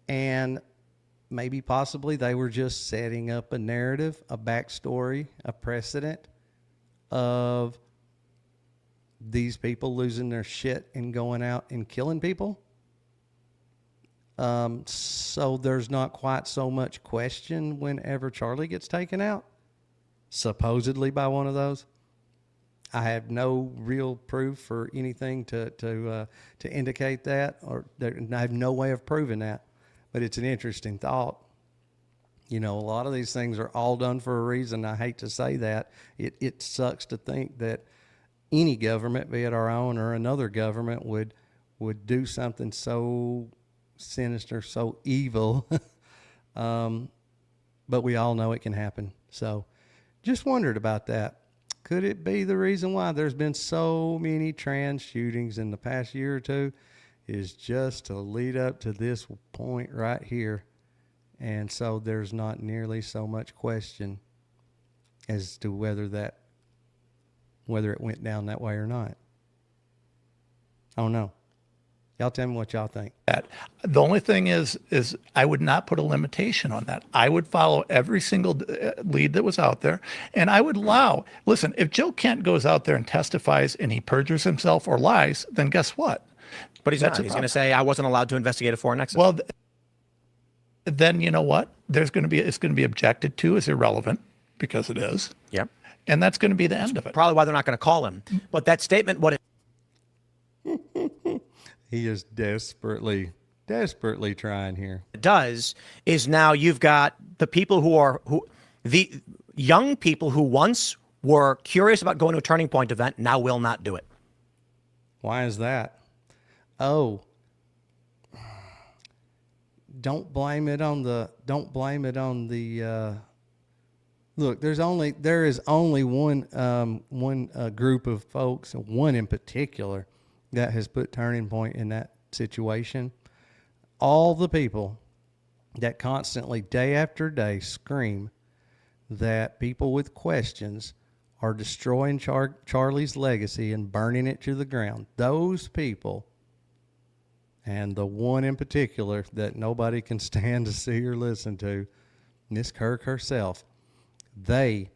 and maybe possibly they were just setting up a narrative, a backstory, a precedent of these people losing their shit and going out and killing people? So there's not quite so much question whenever Charlie gets taken out, supposedly by one of those. I have no real proof or anything to indicate that, I have no way of proving that. But it's an interesting thought. A lot of these things are all done for a reason. I hate to say that. It sucks to think that any government, be it our own or another government, would do something so sinister, so evil. But we all know it can happen. So just wondered about that. Could it be the reason why there's been so many trans shootings in the past year or two is just to lead up to this point right here? And so there's not nearly so much question as to whether it went down that way or not. I don't know. Y'all tell me what y'all think. The only thing is I would not put a limitation on that. I would follow every single lead that was out there, and I would allow. Listen, if Joe Kent goes out there and testifies and he perjures himself or lies, then guess what? But he's not. He's going to say, I wasn't allowed to investigate a foreign nexus. Well, then you know what? It's going to be objected to as irrelevant because it is. Yep. And that's going to be the end of it. Probably why they're not going to call him. But that statement, what it He is desperately trying here. does is now you've got the people the young people who once were curious about going to a Turning Point event now will not do it. Why is that? Oh, don't blame it on the look, there is only one group of folks, one in particular, that has put Turning Point in that situation. All the people that constantly, day after day, scream that people with questions are destroying Charlie's legacy and burning it to the ground. Those people, and the one in particular that nobody can stand to see or listen to, Miss Kirk herself, they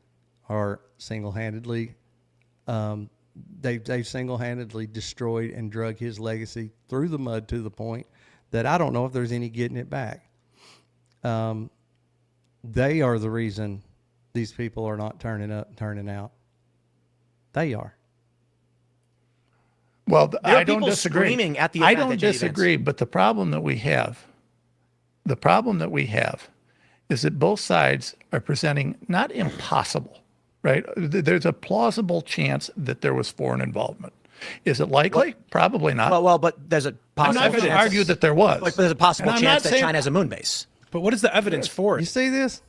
are single-handedly they've single-handedly destroyed and drug his legacy through the mud to the point that I don't know if there's any getting it back. They are the reason these people are not turning out. They are. Well, There are I don't people disagree. screaming at the I event don't at J disagree, but the problem that we have is that both sides are presenting not impossible, right? There's a plausible chance that there was foreign involvement. Is it likely? Probably not. Well, but there's a I'm possible not going to chance. argue that there was. But there's a possible And I'm chance not that saying- China has a moon base. But what is the evidence for You it? see this?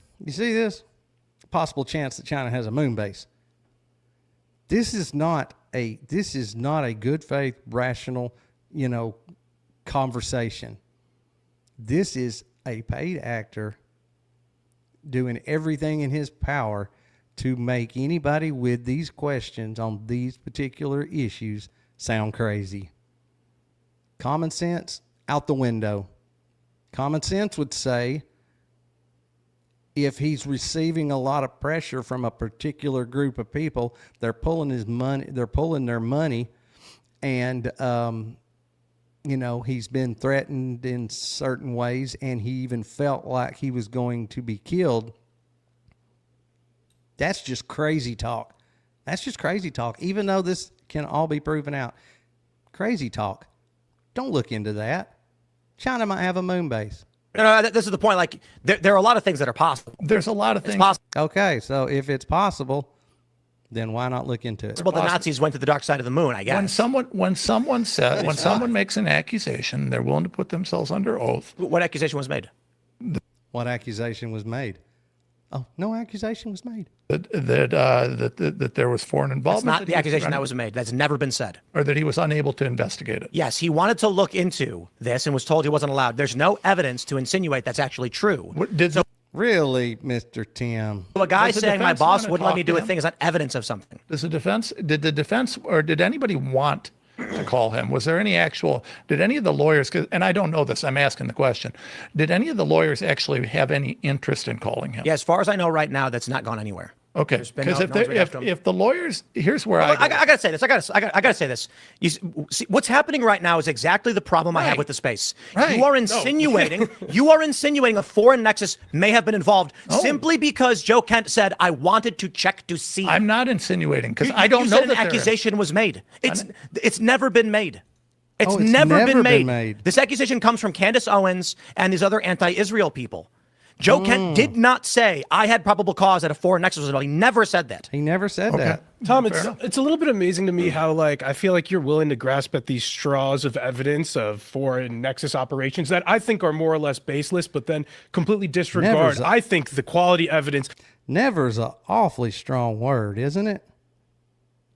Possible chance that China has a moon base. This is not a good faith, rational, conversation. This is a paid actor doing everything in his power to make anybody with these questions on these particular issues sound crazy. Common sense out the window. Common sense would say if he's receiving a lot of pressure from a particular group of people, they're pulling their money, and he's been threatened in certain ways, and he even felt like he was going to be killed. That's just crazy talk. That's just crazy talk. Even though this can all be proven out, crazy talk. Don't look into that. China might have a moon base. No, this is the point. Like, there are a lot of things that are possible. There's a lot of things. Okay, so if it's possible, then why not look into it? Well, the Nazis went to the dark side of the moon, I guess. When someone makes an accusation, they're willing to put themselves under oath. What accusation was made? What accusation was made? Oh, no accusation was made. That there was foreign involvement. That's not the accusation that was made. That's never been said. Or that he was unable to investigate it. Yes, he wanted to look into this and was told he wasn't allowed. There's no evidence to insinuate that's actually true. Really, Mr. Tim? So a guy Does the saying my defense boss wanna wouldn't let talk me to do a him? thing is not evidence of something. Did the defense, or did anybody want to call him? Was there any did any of the lawyers, and I don't know this, I'm asking the question, did any of the lawyers actually have any interest in calling him? Yeah, as far as I know right now, that's not gone anywhere. Okay, because if the lawyers, here's where I gotta say this. I gotta say this. You see, what's happening right now is exactly the problem I have with the space. Right. You are insinuating, a foreign nexus may have been involved simply because Joe Kent said, "I wanted to check to see." I'm not insinuating because I don't you know said that an accusation was made. It's never been made. It's never been been made. made. This accusation comes from Candace Owens and these other anti-Israel people. Joe Kent did not say, I had probable cause that a foreign nexus was involved. He never said that. He never said that. Tom, it's a little bit amazing to me how, I feel like you're willing to grasp at these straws of evidence of foreign nexus operations that I think are more or less baseless, but then completely disregard, I think, the quality evidence. Never's an awfully strong word, isn't it?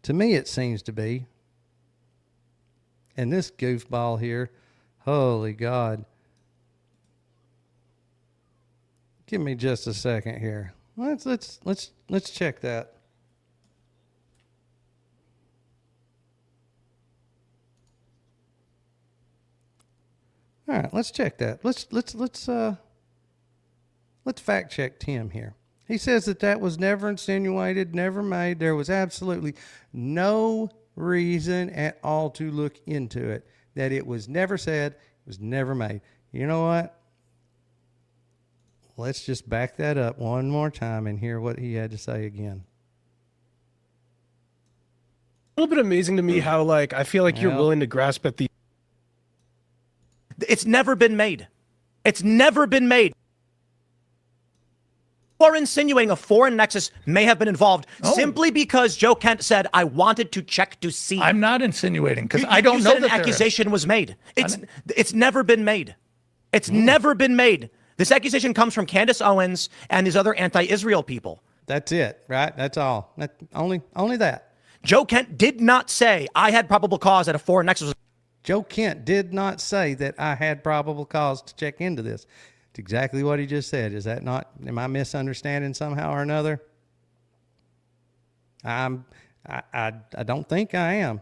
To me, it seems to be. And this goofball here, holy God. Give me just a second here. Let's check that. All right, let's check that. Let's fact check Tim here. He says that was never insinuated, never made. There was absolutely no reason at all to look into it. That it was never said, it was never made. You know what? Let's just back that up one more time and hear what he had to say again. A little bit amazing to me how, I feel like you're willing to grasp at the. It's never been made. It's never been made. You are insinuating a foreign nexus may have been involved simply because Joe Kent said, I wanted to check to see. I'm not insinuating because I don't know that an accusation was made. It's never been made. It's Hmm. never been made. This accusation comes from Candace Owens and these other anti-Israel people. That's it, right? That's all. Only that. Joe Kent did not say, I had probable cause that a foreign nexus was. Joe Kent did not say that I had probable cause to check into this. It's exactly what he just said. Is that not? Am I misunderstanding somehow or another? I don't think I am.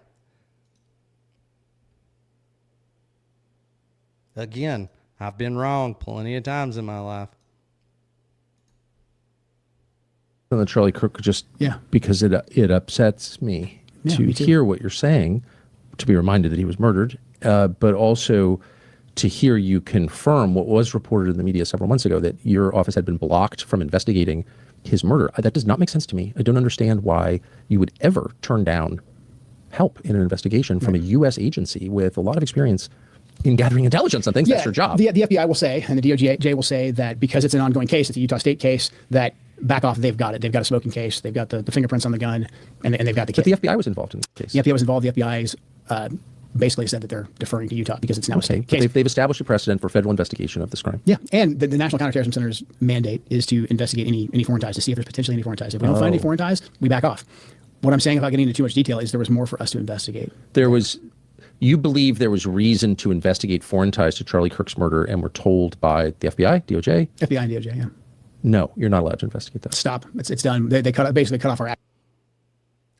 Again, I've been wrong plenty of times in my life. That Charlie Kirk because it upsets me to hear what you're saying, to be reminded that he was murdered, but also to hear you confirm what was reported in the media several months ago, that your office had been blocked from investigating his murder. That does not make sense to me. I don't understand why you would ever turn down help in an investigation from a U.S. agency with a lot of experience in gathering intelligence on things. That's your job. The FBI will say, and the DOJ will say, that because it's an ongoing case, it's a Utah State case, that back off, they've got it. They've got a smoking case. They've got the fingerprints on the gun, and they've got the case. But the FBI was involved in the case. The FBI was involved. The FBI's basically said that they're deferring to Utah because it's now a state case. They've established a precedent for federal investigation of this crime. Yeah, and the National Counter-Terrorism Center's mandate is to investigate any foreign ties, to see if there's potentially any foreign ties. If we don't find any foreign ties, we back off. What I'm saying, without getting into too much detail, is there was more for us to investigate. You believe there was reason to investigate foreign ties to Charlie Kirk's murder and were told by the FBI, DOJ? FBI and DOJ, yeah. No, you're not allowed to investigate that. Stop. It's done. They basically cut off our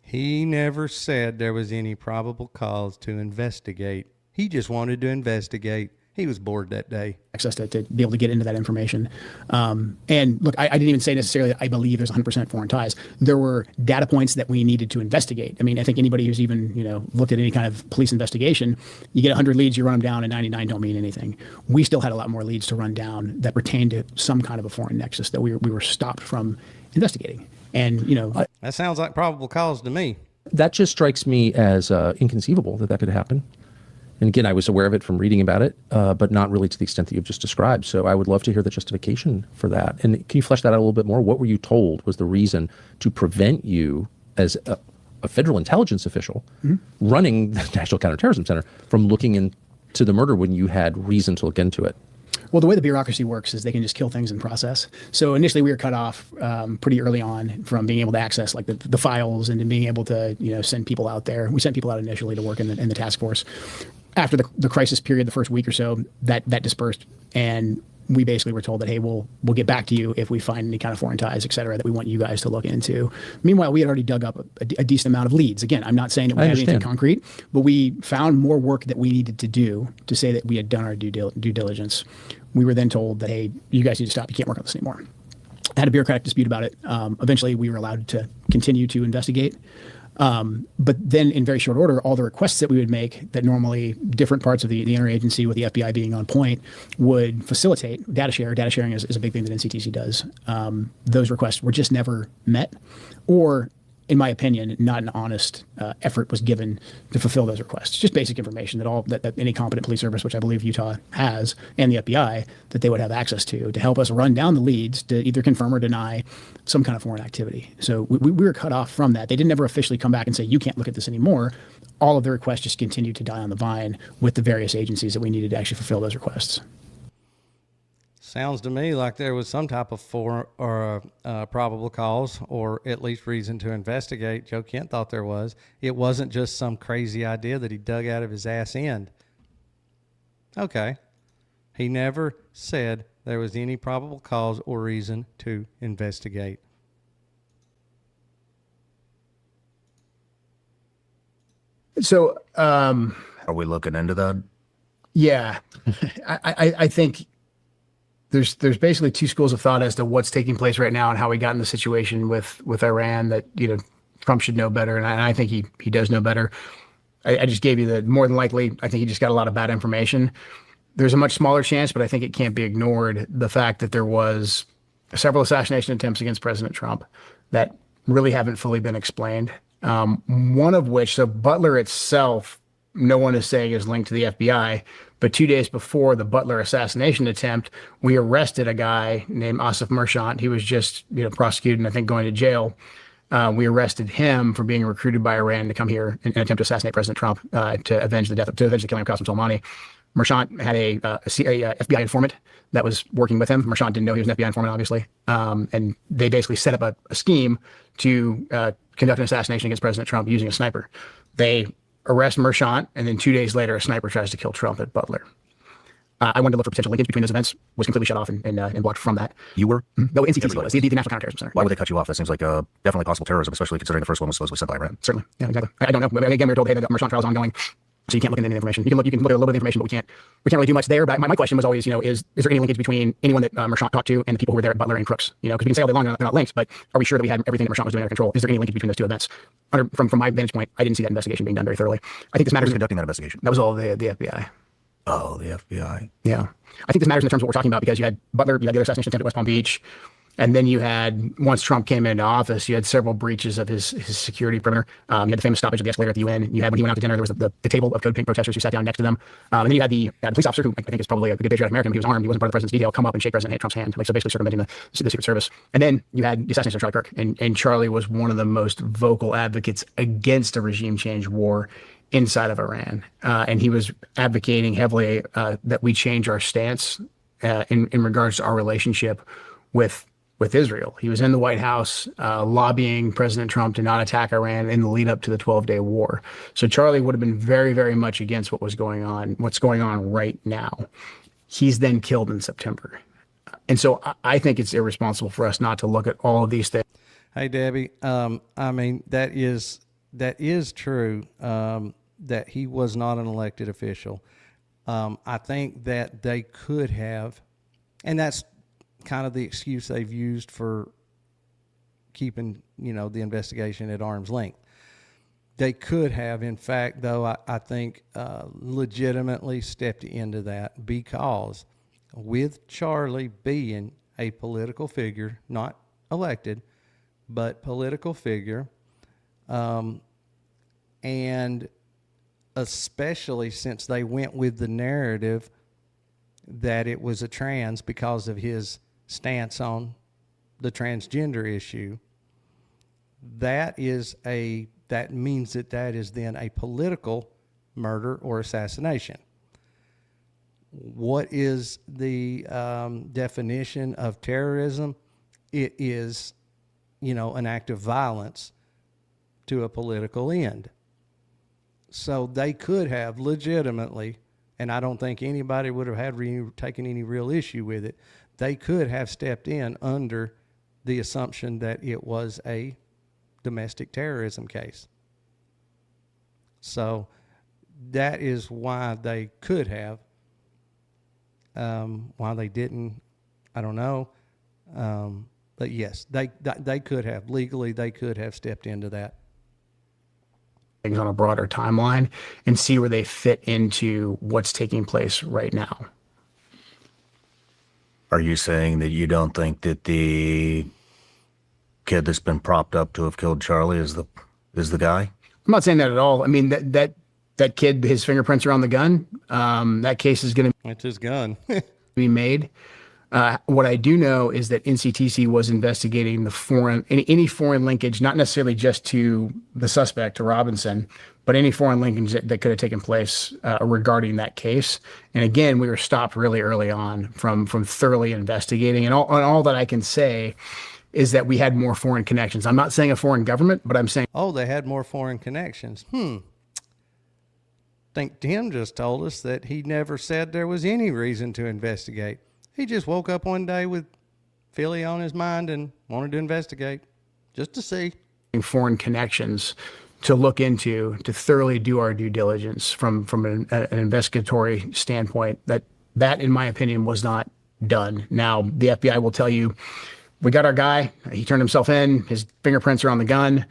He never said there was any probable cause to investigate. He just wanted to investigate. He was bored that day. access to be able to get into that information. And look, I didn't even say necessarily that I believe there's 100% foreign ties. There were data points that we needed to investigate. I mean, I think anybody who's even, looked at any kind of police investigation, you get 100 leads, you run them down, and 99 don't mean anything. We still had a lot more leads to run down that pertained to some kind of a foreign nexus that we were stopped from investigating. And, That sounds like probable cause to me. That just strikes me as inconceivable that could happen. And again, I was aware of it from reading about it, but not really to the extent that you've just described. So I would love to hear the justification for that. And can you flesh that out a little bit more? What were you told was the reason to prevent you as a federal intelligence official running the National Counterterrorism Center from looking into the murder when you had reason to look into it? Well, the way the bureaucracy works is they can just kill things in process. So initially we were cut off pretty early on from being able to access like the files and being able to send people out there. We sent people out initially to work in the task force. After the crisis period, the first week or so, that dispersed, and we basically were told that, hey, we'll get back to you if we find any kind of foreign ties, et cetera, that we want you guys to look into. Meanwhile, we had already dug up a decent amount of leads. Again, I'm not saying that we had anything concrete, but we found more work that we needed to do to say that we had done our due diligence. We were then told that, hey, you guys need to stop. You can't work on this anymore. I had a bureaucratic dispute about it. Eventually, we were allowed to continue to investigate. But then in very short order, all the requests that we would make that normally different parts of the interagency with the FBI being on point would facilitate data share. Data sharing is a big thing that NCTC does. Those requests were just never met, or in my opinion, not an honest effort was given to fulfill those requests. Just basic information that any competent police service, which I believe Utah has, and the FBI, that they would have access to help us run down the leads to either confirm or deny some kind of foreign activity. So we were cut off from that. They didn't ever officially come back and say, you can't look at this anymore. All of the requests just continued to die on the vine with the various agencies that we needed to actually fulfill those requests. Sounds to me like there was some type of probable cause, or at least reason to investigate. Joe Kent thought there was. It wasn't just some crazy idea that he dug out of his ass end. Okay. He never said there was any probable cause or reason to investigate. So, are we looking into that? Yeah, I think there's basically two schools of thought as to what's taking place right now and how we got in the situation with Iran that, Trump should know better. And I think he does know better. I just gave you the more than likely. I think he just got a lot of bad information. There's a much smaller chance, but I think it can't be ignored, the fact that there was several assassination attempts against President Trump that really haven't fully been explained. One of which, so Butler itself, no one is saying is linked to the FBI, but 2 days before the Butler assassination attempt, we arrested a guy named Asif Merchant. He was just, prosecuted and I think going to jail. We arrested him for being recruited by Iran to come here and attempt to assassinate President Trump to avenge the killing of Qasem Soleimani. Merchant had a FBI informant that was working with him. Merchant didn't know he was an FBI informant, obviously. And they basically set up a scheme to conduct an assassination against President Trump using a sniper. They arrest Merchant, and then 2 days later, a sniper tries to kill Trump at Butler. I wanted to look for potential linkage between those events, was completely shut off and blocked from that. You were? No, NCTC was, the National Counterterrorism Center. Why would they cut you off? That seems like definitely possible terrorism, especially considering the first one was supposedly sent by Iran. Certainly. Yeah, exactly. I don't know. Again, we were told, hey, the Merchant trial is ongoing, so you can't look into any information. You can look at a little bit of information, but we can't really do much there. But my question was always, is there any linkage between anyone that Merchant talked to and the people who were there at Butler and Crooks? Because we can say all day long they're not linked, but are we sure that we had everything that Merchant was doing under control? Is there any linkage between those two events? From my vantage point, I didn't see that investigation being done very thoroughly. I think this matters. Who's conducting that investigation? That was all the FBI. Oh, the FBI. Yeah. I think this matters in terms of what we're talking about, because you had Butler, you had the other assassination attempt at West Palm Beach, and then you had, once Trump came into office, you had several breaches of his security perimeter. You had the famous stoppage of the escalator at the UN. You had, when he went out to dinner, there was the table of Code Pink protesters who sat down next to them. And then you had the police officer, who I think is probably a good patriotic American, but he was armed. He wasn't part of the president's detail, come up and shake President Trump's hand, so basically circumventing the Secret Service. And then you had the assassination of Charlie Kirk. And Charlie was one of the most vocal advocates against a regime change war inside of Iran. And he was advocating heavily that we change our stance in regards to our relationship with Israel. He was in the White House lobbying President Trump to not attack Iran in the lead up to the 12-day war. So Charlie would have been very, very much against what's going on right now. He's then killed in September. And so I think it's irresponsible for us not to look at all of these things. Hey, Debbie. I mean, that is true. That he was not an elected official. I think that they could have, and that's kind of the excuse they've used for keeping, the investigation at arm's length. They could have, in fact, though, I think legitimately stepped into that, because with Charlie being a political figure, not elected, but political figure, and especially since they went with the narrative that it was a trans because of his stance on the transgender issue, that means that is then a political murder or assassination. What is the definition of terrorism? It is, an act of violence to a political end. So they could have legitimately, and I don't think anybody would have taken any real issue with it, they could have stepped in under the assumption that it was a domestic terrorism case. So that is why they could have. Why they didn't, I don't know. But yes, they could have. Legally, they could have stepped into that. Things on a broader timeline and see where they fit into what's taking place right now. Are you saying that you don't think that the kid that's been propped up to have killed Charlie is the guy? I'm not saying that at all. I mean, that kid, his fingerprints are on the gun. That case is going to It's his gun. be made. What I do know is that NCTC was investigating the any foreign linkage, not necessarily just to the suspect, to Robinson, but any foreign linkage that could have taken place regarding that case. And again, we were stopped really early on from thoroughly investigating. And all that I can say is that we had more foreign connections. I'm not saying a foreign government, but I'm saying, oh, they had more foreign connections. I think Tim just told us that he never said there was any reason to investigate. He just woke up one day with Philly on his mind and wanted to investigate just to see. Foreign connections to look into, to thoroughly do our due diligence from an investigatory standpoint. That, in my opinion, was not done. Now, the FBI will tell you, we got our guy. He turned himself in. His fingerprints are on the gun.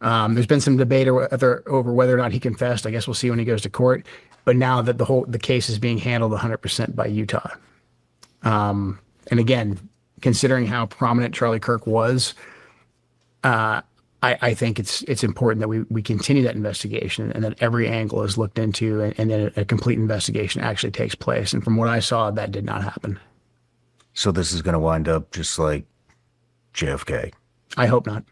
There's been some debate over whether or not he confessed. I guess we'll see when he goes to court. But now that the case is being handled 100% by Utah. And again, considering how prominent Charlie Kirk was, I think it's important that we continue that investigation and that every angle is looked into and then a complete investigation actually takes place. And from what I saw, that did not happen. So this is going to wind up just like JFK. I hope not.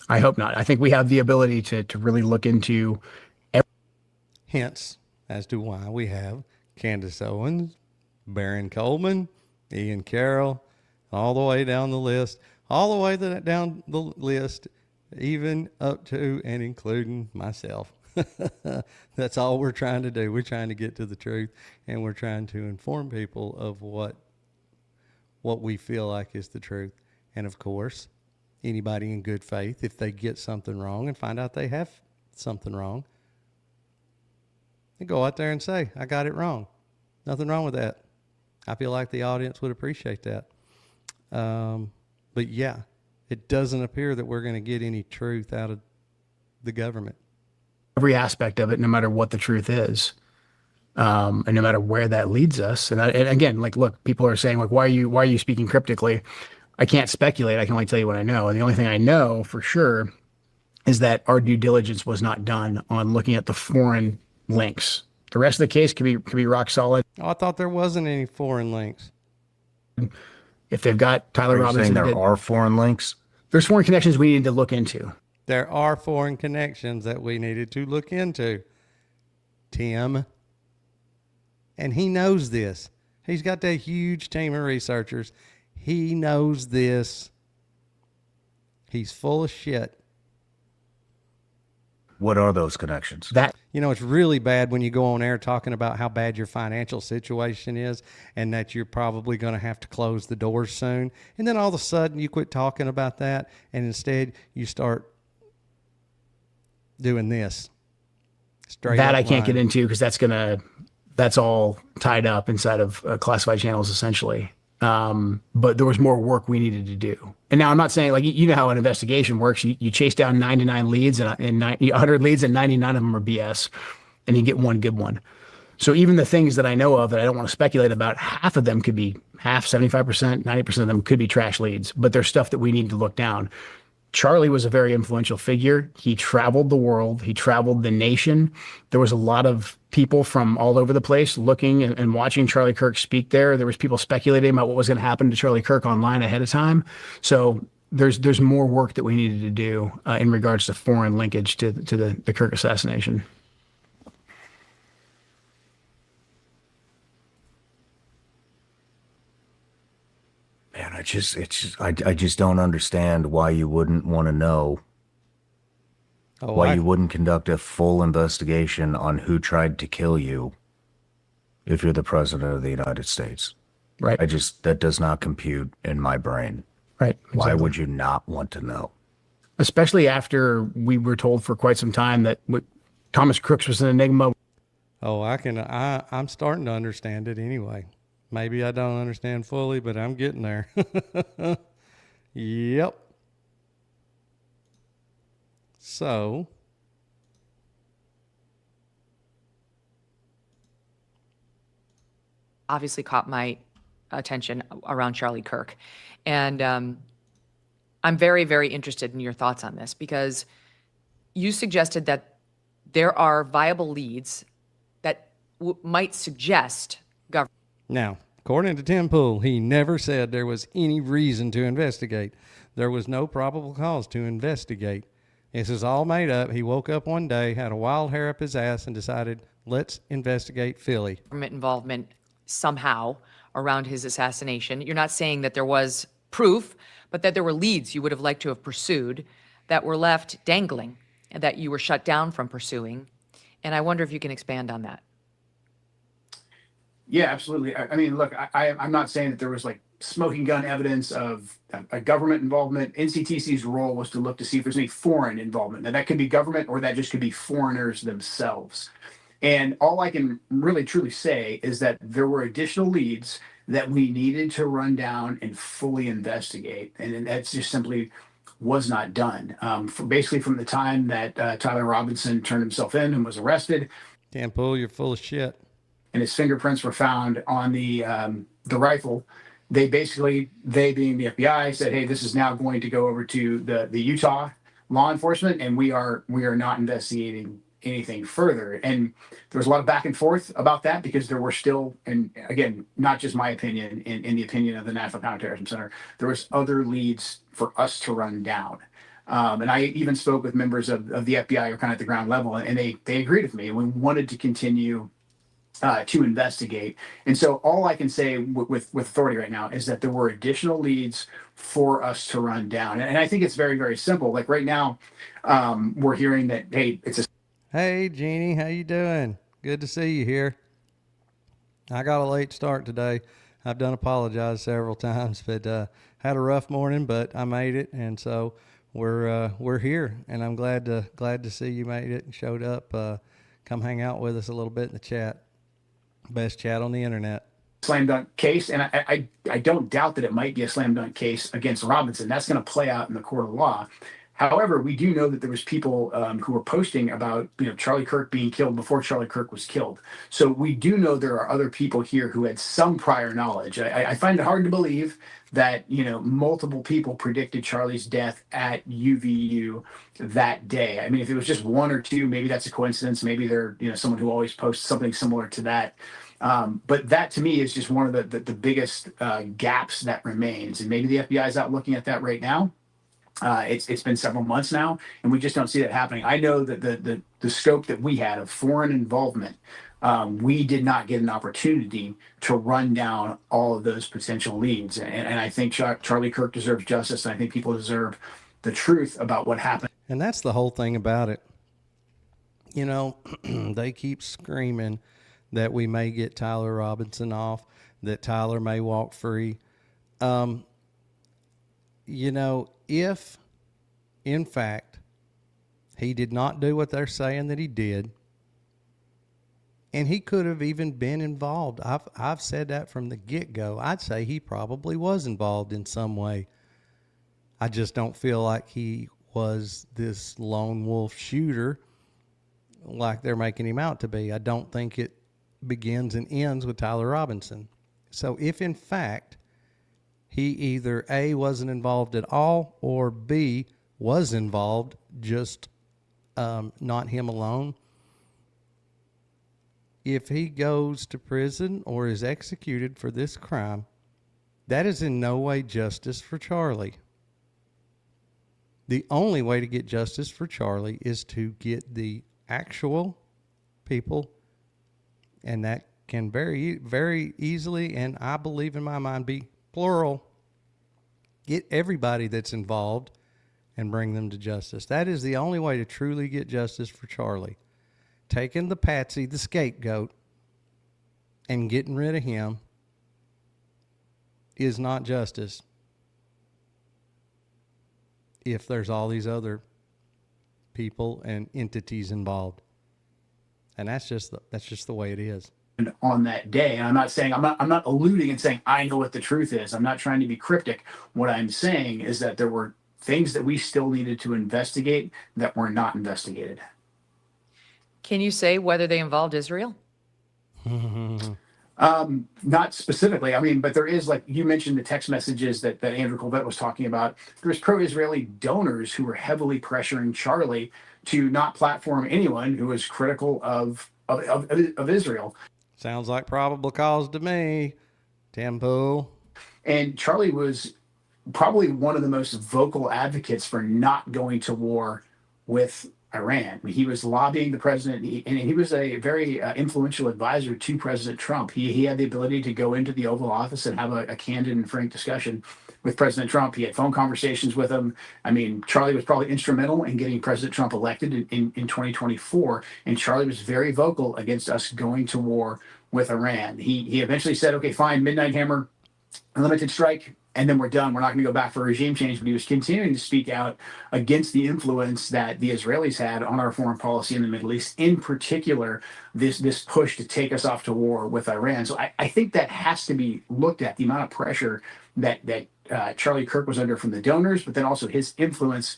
I think we have the ability to really look into. Hence, as to why we have Candace Owens, Baron Coleman, Ian Carroll, all the way down the list, even up to and including myself. That's all we're trying to do. We're trying to get to the truth, and we're trying to inform people of what we feel like is the truth. And of course, anybody in good faith, if they get something wrong and find out they have something wrong, they go out there and say, I got it wrong. Nothing wrong with that. I feel like the audience would appreciate that. But yeah, it doesn't appear that we're going to get any truth out of the government. Every aspect of it, no matter what the truth is, and no matter where that leads us. And again, like, look, people are saying, like, why are you speaking cryptically? I can't speculate. I can only tell you what I know. And the only thing I know for sure is that our due diligence was not done on looking at the foreign links. The rest of the case could be rock solid. Oh, I thought there wasn't any foreign links. If they've got Tyler Robinson, there are foreign links. There's foreign connections we need to look into. There are foreign connections that we needed to look into, Tim. And he knows this. He's got that huge team of researchers. He knows this. He's full of shit. What are those connections? That You know, it's really bad when you go on air talking about how bad your financial situation is and that you're probably going to have to close the doors soon. And then all of a sudden you quit talking about that and instead you start doing this. Straight that up I can't get lying. into because that's all tied up inside of classified channels essentially. But there was more work we needed to do. And now I'm not saying like you know how an investigation works. You chase down 99 leads and 100 leads and 99 of them are BS, and you get one good one. So even the things that I know of that I don't want to speculate about, half of them could be 75%, 90% of them could be trash leads. But there's stuff that we need to look down. Charlie was a very influential figure. He traveled the world. He traveled the nation. There was a lot of people from all over the place looking and watching Charlie Kirk speak there. There was people speculating about what was going to happen to Charlie Kirk online ahead of time. So there's more work that we needed to do in regards to foreign linkage to the Kirk assassination. Man, I just don't understand why you wouldn't want to know, why you wouldn't conduct a full investigation on who tried to kill you if you're the president of the United States. Right. That does not compute in my brain. Right. Exactly. Why would you not want to know? Especially after we were told for quite some time that Thomas Crooks was an enigma. Oh, I'm starting to understand it anyway. Maybe I don't understand fully, but I'm getting there. Yep. So, obviously caught my attention around Charlie Kirk. And I'm very, very interested in your thoughts on this because you suggested that there are viable leads that might suggest government. now, according to Tim Pool, he never said there was any reason to investigate. There was no probable cause to investigate. This is all made up. He woke up one day, had a wild hair up his ass, and decided, let's investigate Philly. Government involvement somehow around his assassination. You're not saying that there was proof, but that there were leads you would have liked to have pursued that were left dangling and that you were shut down from pursuing. And I wonder if you can expand on that. Yeah, absolutely. I mean, look, I'm not saying that there was like smoking gun evidence of a government involvement. NCTC's role was to look to see if there's any foreign involvement. Now, that could be government or that just could be foreigners themselves. And all I can really truly say is that there were additional leads that we needed to run down and fully investigate. And that's just simply was not done. Basically, from the time that Tyler Robinson turned himself in and was arrested. Tim Pool, you're full of shit. And his fingerprints were found on the rifle. They being the FBI, said, "Hey, this is now going to go over to the Utah law enforcement, and we are not investigating anything further." And there was a lot of back and forth about that because there were still, and again, not just my opinion, in the opinion of the National Counter-Terrorism Center, there was other leads for us to run down. And I even spoke with members of the FBI who are kind of at the ground level, and they agreed with me. We wanted to continue to investigate. And so all I can say with authority right now is that there were additional leads for us to run down. And I think it's very, very simple. Like right now, we're hearing that, hey, it's a... Hey, Jeannie, how you doing? Good to see you here. I got a late start today. I've done apologize several times, but had a rough morning, but I made it. And so we're here, and I'm glad to see you made it and showed up. Come hang out with us a little bit in the chat. Best chat on the internet. Slam dunk case, and I don't doubt that it might be a slam dunk case against Robinson. That's going to play out in the court of law. However, we do know that there was people who were posting about Charlie Kirk being killed before Charlie Kirk was killed. So we do know there are other people here who had some prior knowledge. I find it hard to believe that multiple people predicted Charlie's death at UVU that day. I mean, if it was just one or two, maybe that's a coincidence. Maybe they're someone who always posts something similar to that. But that to me is just one of the biggest gaps that remains. And maybe the FBI is out looking at that right now. It's been several months now, and we just don't see that happening. I know that the scope that we had of foreign involvement, we did not get an opportunity to run down all of those potential leads. And I think Charlie Kirk deserves justice, and I think people deserve the truth about what happened. And that's the whole thing about it. You know, they keep screaming that we may get Tyler Robinson off, that Tyler may walk free. You know, if in fact he did not do what they're saying that he did, and he could have even been involved. I've said that from the get-go. I'd say he probably was involved in some way. I just don't feel like he was this lone wolf shooter like they're making him out to be. I don't think it begins and ends with Tyler Robinson. So if in fact he either A, wasn't involved at all, or B, was involved, just not him alone, if he goes to prison or is executed for this crime, that is in no way justice for Charlie. The only way to get justice for Charlie is to get the actual people, and that can very, very easily, and I believe in my mind, be plural. Get everybody that's involved and bring them to justice. That is the only way to truly get justice for Charlie. Taking the patsy, the scapegoat, and getting rid of him is not justice. If there's all these other people and entities involved, and that's just the way it is. On that day, and I'm not alluding and saying I know what the truth is. I'm not trying to be cryptic. What I'm saying is that there were things that we still needed to investigate that were not investigated. Can you say whether they involved Israel? Not specifically. I mean, but there is, like you mentioned, the text messages that Andrew Colvett was talking about. There's pro-Israeli donors who were heavily pressuring Charlie to not platform anyone who was critical of Israel. Sounds like probable cause to me, Temple. And Charlie was probably one of the most vocal advocates for not going to war with Iran. I mean, he was lobbying the president, and he was a very influential advisor to President Trump. He had the ability to go into the Oval Office and have a candid and frank discussion with President Trump. He had phone conversations with him. I mean, Charlie was probably instrumental in getting President Trump elected in 2024, and Charlie was very vocal against us going to war with Iran. He eventually said, okay, fine, Midnight Hammer, unlimited strike, and then we're done. We're not going to go back for regime change. But he was continuing to speak out against the influence that the Israelis had on our foreign policy in the Middle East, in particular, this push to take us off to war with Iran. So I think that has to be looked at, the amount of pressure that Charlie Kirk was under from the donors, but then also his influence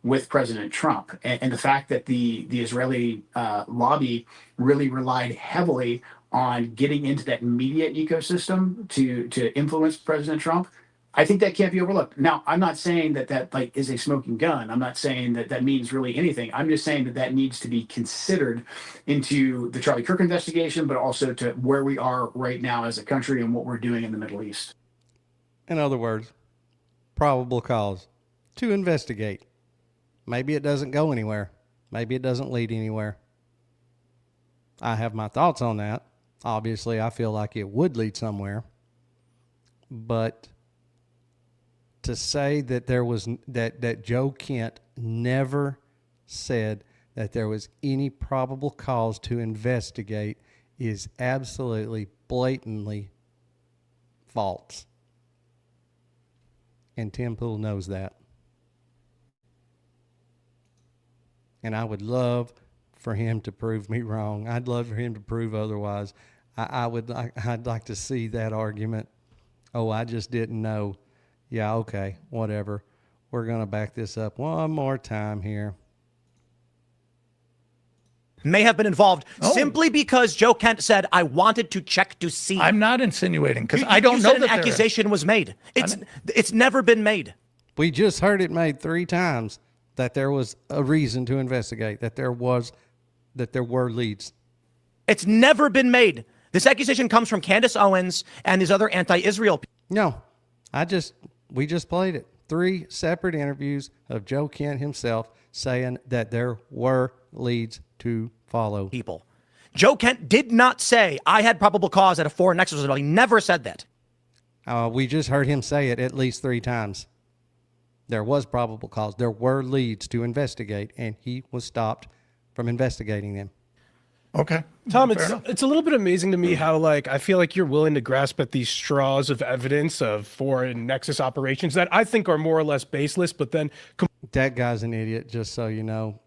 with President Trump, and the fact that the Israeli lobby really relied heavily on getting into that media ecosystem to influence President Trump. I think that can't be overlooked. Now, I'm not saying that like is a smoking gun. I'm not saying that means really anything. I'm just saying that needs to be considered into the Charlie Kirk investigation, but also to where we are right now as a country and what we're doing in the Middle East. In other words, probable cause to investigate. Maybe it doesn't go anywhere. Maybe it doesn't lead anywhere. I have my thoughts on that. Obviously, I feel like it would lead somewhere. But to say that there was that Joe Kent never said that there was any probable cause to investigate is absolutely blatantly false. And Tim Pool knows that. And I would love for him to prove me wrong. I'd love for him to prove otherwise. I'd like to see that argument. Oh, I just didn't know. Yeah, okay, whatever. We're going to back this up one more time here. May have been involved simply because Joe Kent said, I wanted to check to see. I'm not insinuating, because I don't know that an accusation was made. It's never been made. We just heard it made 3 times that there was a reason to investigate, that there were leads. It's never been made. This accusation comes from Candace Owens and these other anti-Israel people. No, we just played it. 3 separate interviews of Joe Kent himself saying that there were leads to follow. People. Joe Kent did not say, I had probable cause at a foreign nexus. He never said that. We just heard him say it at least 3 times. There was probable cause. There were leads to investigate, and he was stopped from investigating them. Okay. Tom, Fair enough. it's a little bit amazing to me how like I feel like you're willing to grasp at these straws of evidence of foreign nexus operations that I think are more or less baseless, but then That guy's an idiot, just so you know.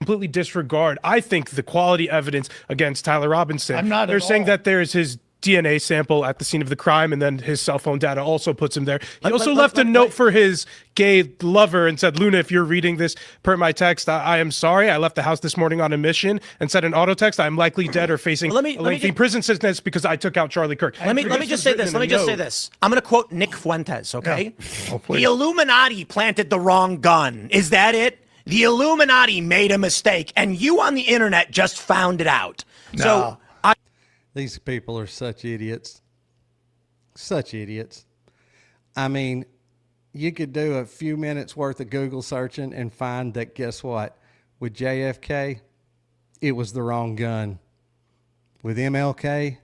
completely disregard, I think, the quality evidence against Tyler Robinson. I'm not They're at saying all. that there's his DNA sample at the scene of the crime, and then his cell phone data also puts him there. He also left a note for his gay lover and said, Luna, if you're reading this per my text, I am sorry. I left the house this morning on a mission, and said in auto text, I'm likely dead or facing a lengthy prison sentence because I took out Charlie Kirk. Let me just say this. Let me just say this. I'm going to quote Nick Fuentes, okay? Oh, please. The Illuminati planted the wrong gun. Is that it? The Illuminati made a mistake, and you on the internet just found it out. No. So These people are such idiots. Such idiots. I mean, you could do a few minutes worth of Google searching and find that, guess what? With JFK, it was the wrong gun. With MLK,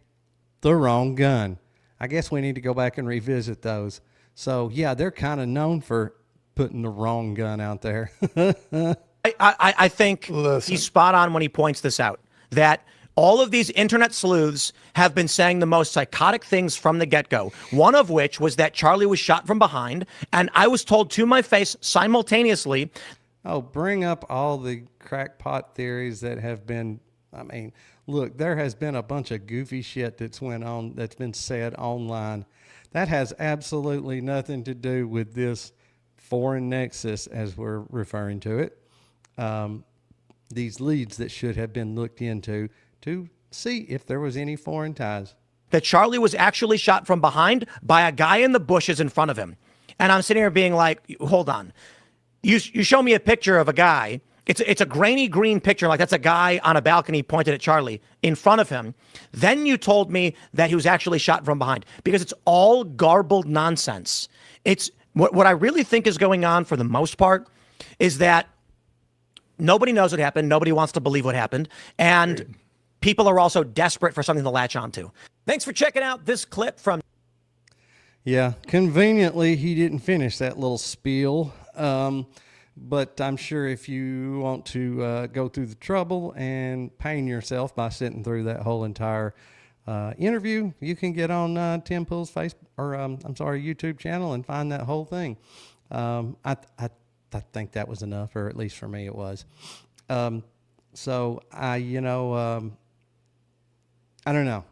the wrong gun. I guess we need to go back and revisit those. So, yeah, they're kind of known for putting the wrong gun out there. I think he's spot on when he points this out, that all of these internet sleuths have been saying the most psychotic things from the get-go, one of which was that Charlie was shot from behind, and I was told to my face simultaneously. Oh, bring up all the crackpot theories that have been, I mean, look, there has been a bunch of goofy shit that's been said online. That has absolutely nothing to do with this foreign nexus, as we're referring to it. These leads that should have been looked into to see if there was any foreign ties. That Charlie was actually shot from behind by a guy in the bushes in front of him. And I'm sitting here being like, hold on. You show me a picture of a guy. It's a grainy green picture, like that's a guy on a balcony pointed at Charlie in front of him. Then you told me that he was actually shot from behind, because it's all garbled nonsense. It's what I really think is going on for the most part is that nobody knows what happened. Nobody wants to believe what happened. And people are also desperate for something to latch onto. Thanks for checking out this clip from. Yeah, conveniently, he didn't finish that little spiel. But I'm sure if you want to go through the trouble and pain yourself by sitting through that whole entire interview, you can get on Tim Pool's YouTube channel and find that whole thing. I think that was enough, or at least for me it was. So I don't know.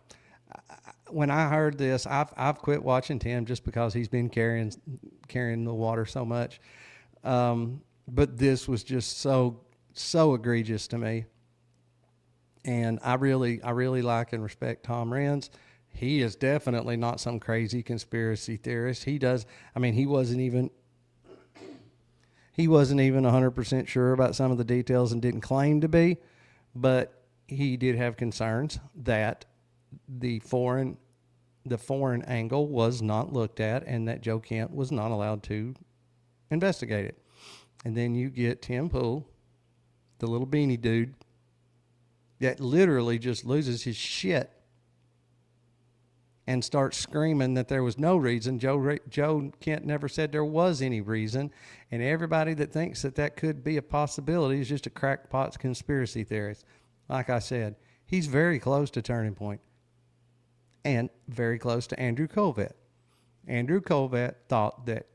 When I heard this, I've quit watching Tim just because he's been carrying the water so much. But this was just so egregious to me. And I really like and respect Tom Renz. He is definitely not some crazy conspiracy theorist. He wasn't even 100% sure about some of the details and didn't claim to be, but he did have concerns that the foreign angle was not looked at and that Joe Kent was not allowed to investigate it. And then you get Tim Pool, the little beanie dude, that literally just loses his shit and starts screaming that there was no reason. Joe Kent never said there was any reason. And everybody that thinks that could be a possibility is just a crackpot's conspiracy theorist. Like I said, he's very close to Turning Point and very close to Andrew Colvett. Andrew Colvett thought that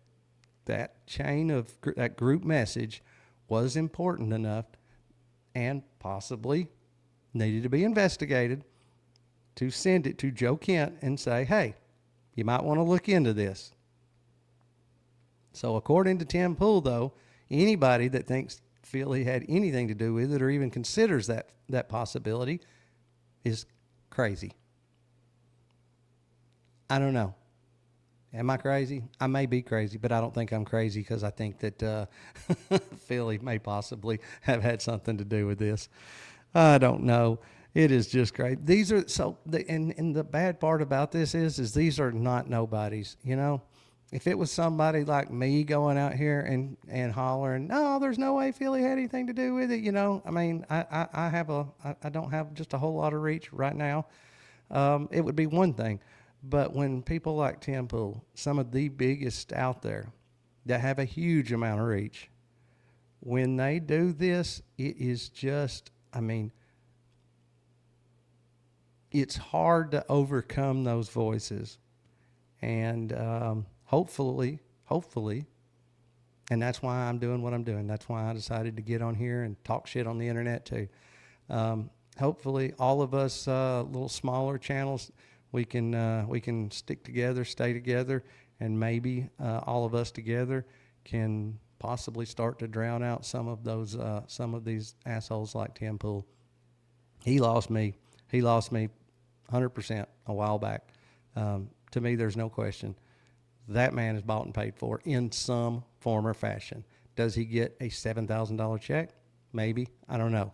chain of that group message was important enough and possibly needed to be investigated to send it to Joe Kent and say, hey, you might want to look into this. So according to Tim Pool, though, anybody that feel he had anything to do with it or even considers that possibility is crazy. I don't know. Am I crazy? I may be crazy, but I don't think I'm crazy because I think that Philly may possibly have had something to do with this. I don't know. It is just great. And the bad part about this is these are not nobodies, you know. If it was somebody like me going out here and hollering, no, there's no way Philly had anything to do with it, you know. I mean, I don't have just a whole lot of reach right now. It would be one thing. But when people like Tim Pool, some of the biggest out there that have a huge amount of reach, when they do this, it is just I mean, it's hard to overcome those voices. And hopefully, and that's why I'm doing what I'm doing. That's why I decided to get on here and talk shit on the internet too. Hopefully, all of us little smaller channels, we can stick together, stay together, and maybe all of us together can possibly start to drown out some of these assholes like Tim Pool. He lost me 100% a while back. To me, there's no question. That man is bought and paid for in some form or fashion. Does he get a $7,000 check? Maybe. I don't know.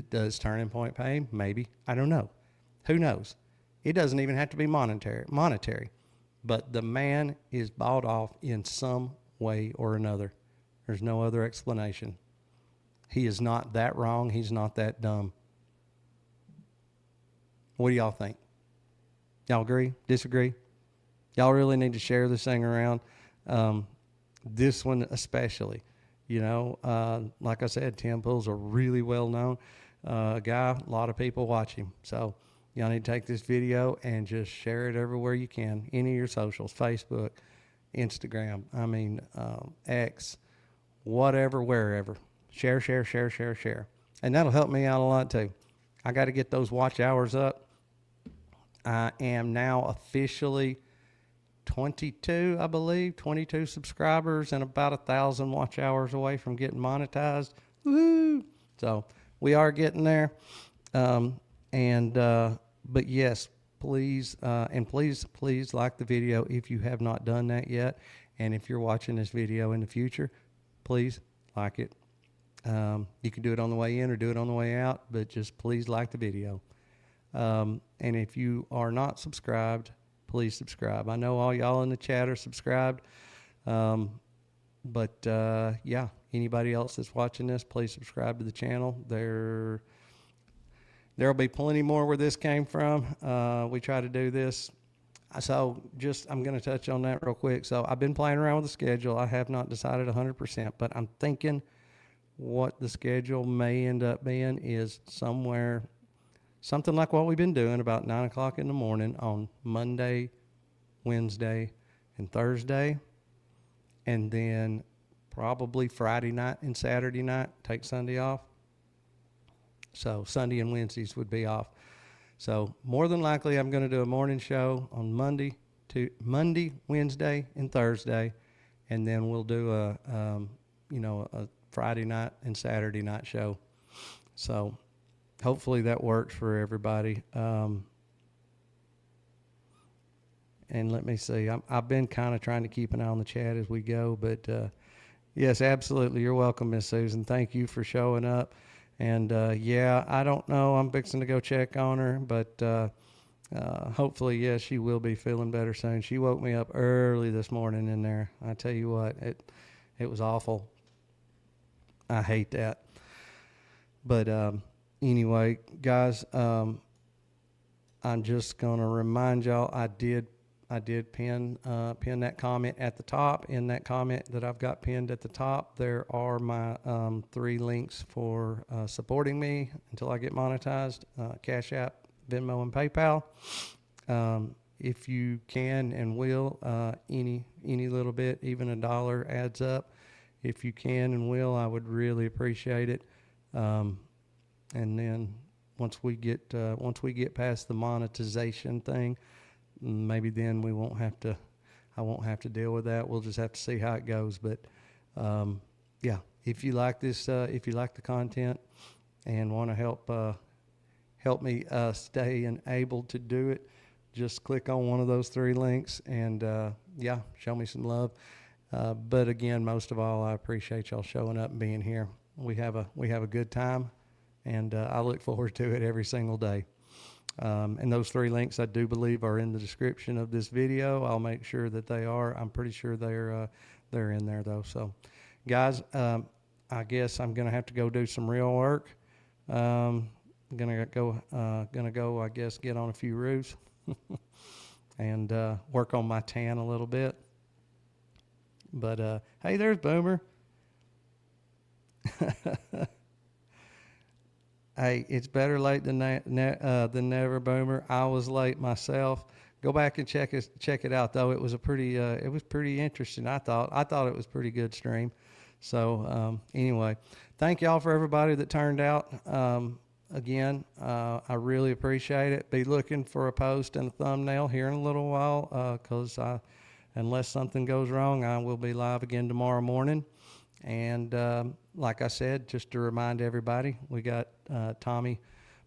Does Turning Point pay him? Maybe. I don't know. Who knows? It doesn't even have to be monetary. But the man is bought off in some way or another. There's no other explanation. He is not that wrong. He's not that dumb. What do y'all think? Y'all agree? Disagree? Y'all really need to share this thing around. This one especially. You know, like I said, Tim Pool's a really well-known guy. A lot of people watch him. So y'all need to take this video and just share it everywhere you can. Any of your socials, Facebook, Instagram, X, whatever, wherever. Share. And that'll help me out a lot too. I got to get those watch hours up. I am now officially 22 subscribers and about 1,000 watch hours away from getting monetized. Woo! So we are getting there. But yes, please like the video if you have not done that yet. And if you're watching this video in the future, please like it. You can do it on the way in or do it on the way out, but just please like the video. And if you are not subscribed, please subscribe. I know all y'all in the chat are subscribed. Yeah, anybody else that's watching this, please subscribe to the channel. There'll be plenty more where this came from. We try to do this. So I'm going to touch on that real quick. So I've been playing around with the schedule. I have not decided 100%, but I'm thinking what the schedule may end up being is something like what we've been doing, about 9 o'clock in the morning on Monday, Wednesday, and Thursday. And then probably Friday night and Saturday night, take Sunday off. So Sunday and Wednesdays would be off. So more than likely, I'm going to do a morning show on Monday, Wednesday, and Thursday. And then we'll do a Friday night and Saturday night show. So hopefully that works for everybody. And let me see. I've been kind of trying to keep an eye on the chat as we go. But yes, absolutely. You're welcome, Miss Susan. Thank you for showing up. And yeah, I don't know. I'm fixing to go check on her. But hopefully, yes, she will be feeling better soon. She woke me up early this morning in there. I tell you what, it was awful. I hate that. But anyway, guys, I'm just gonna remind y'all I did pin that comment at the top. In that comment that I've got pinned at the top, there are my 3 links for supporting me until I get monetized: Cash App, Venmo, and PayPal. If you can and will, any little bit, even $1 adds up. If you can and will, I would really appreciate it. And then once we get past the monetization thing, maybe then I won't have to deal with that. We'll just have to see how it goes. But yeah, if you like this, if you like the content and want to help me stay and able to do it, just click on one of those 3 links and yeah, show me some love. But again, most of all, I appreciate y'all showing up and being here. We have a good time, and I look forward to it every single day. And those 3 links, I do believe, are in the description of this video. I'll make sure that they are. I'm pretty sure they're in there though. So, guys, I guess I'm gonna have to go do some real work. Gonna go. I guess get on a few roofs and work on my tan a little bit. But hey, there's Boomer. hey, it's better late than never, Boomer. I was late myself. Go back and check it out, though. It was pretty interesting. I thought it was a pretty good stream. So anyway, thank y'all for everybody that turned out. Again, I really appreciate it. Be looking for a post and a thumbnail here in a little while, because unless something goes wrong, I will be live again tomorrow morning. And like I said, just to remind everybody, we got Tommy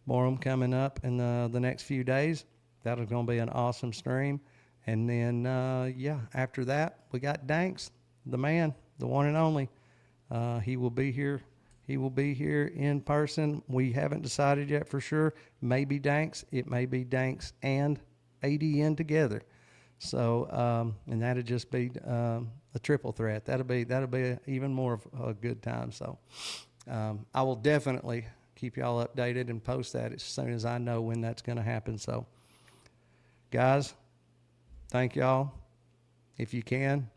Borum coming up in the next few days. That is going to be an awesome stream. And then, after that, we got Danks, the man, the one and only. He will be here. He will be here in person. We haven't decided yet for sure. Maybe Danks. It may be Danks and ADN together. So, and that'd just be a triple threat. That'll be even more of a good time. So, I will definitely keep y'all updated and post that as soon as I know when that's going to happen. So, guys, thank y'all. If you can,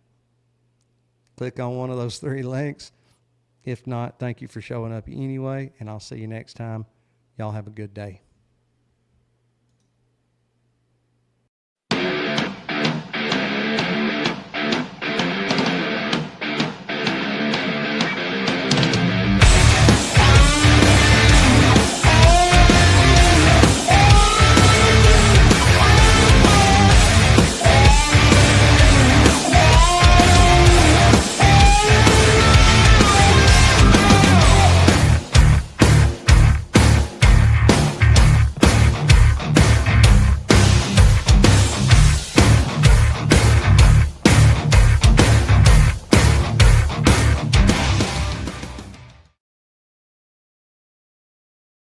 click on one of those 3 links. If not, thank you for showing up anyway, and I'll see you next time. Y'all have a good day.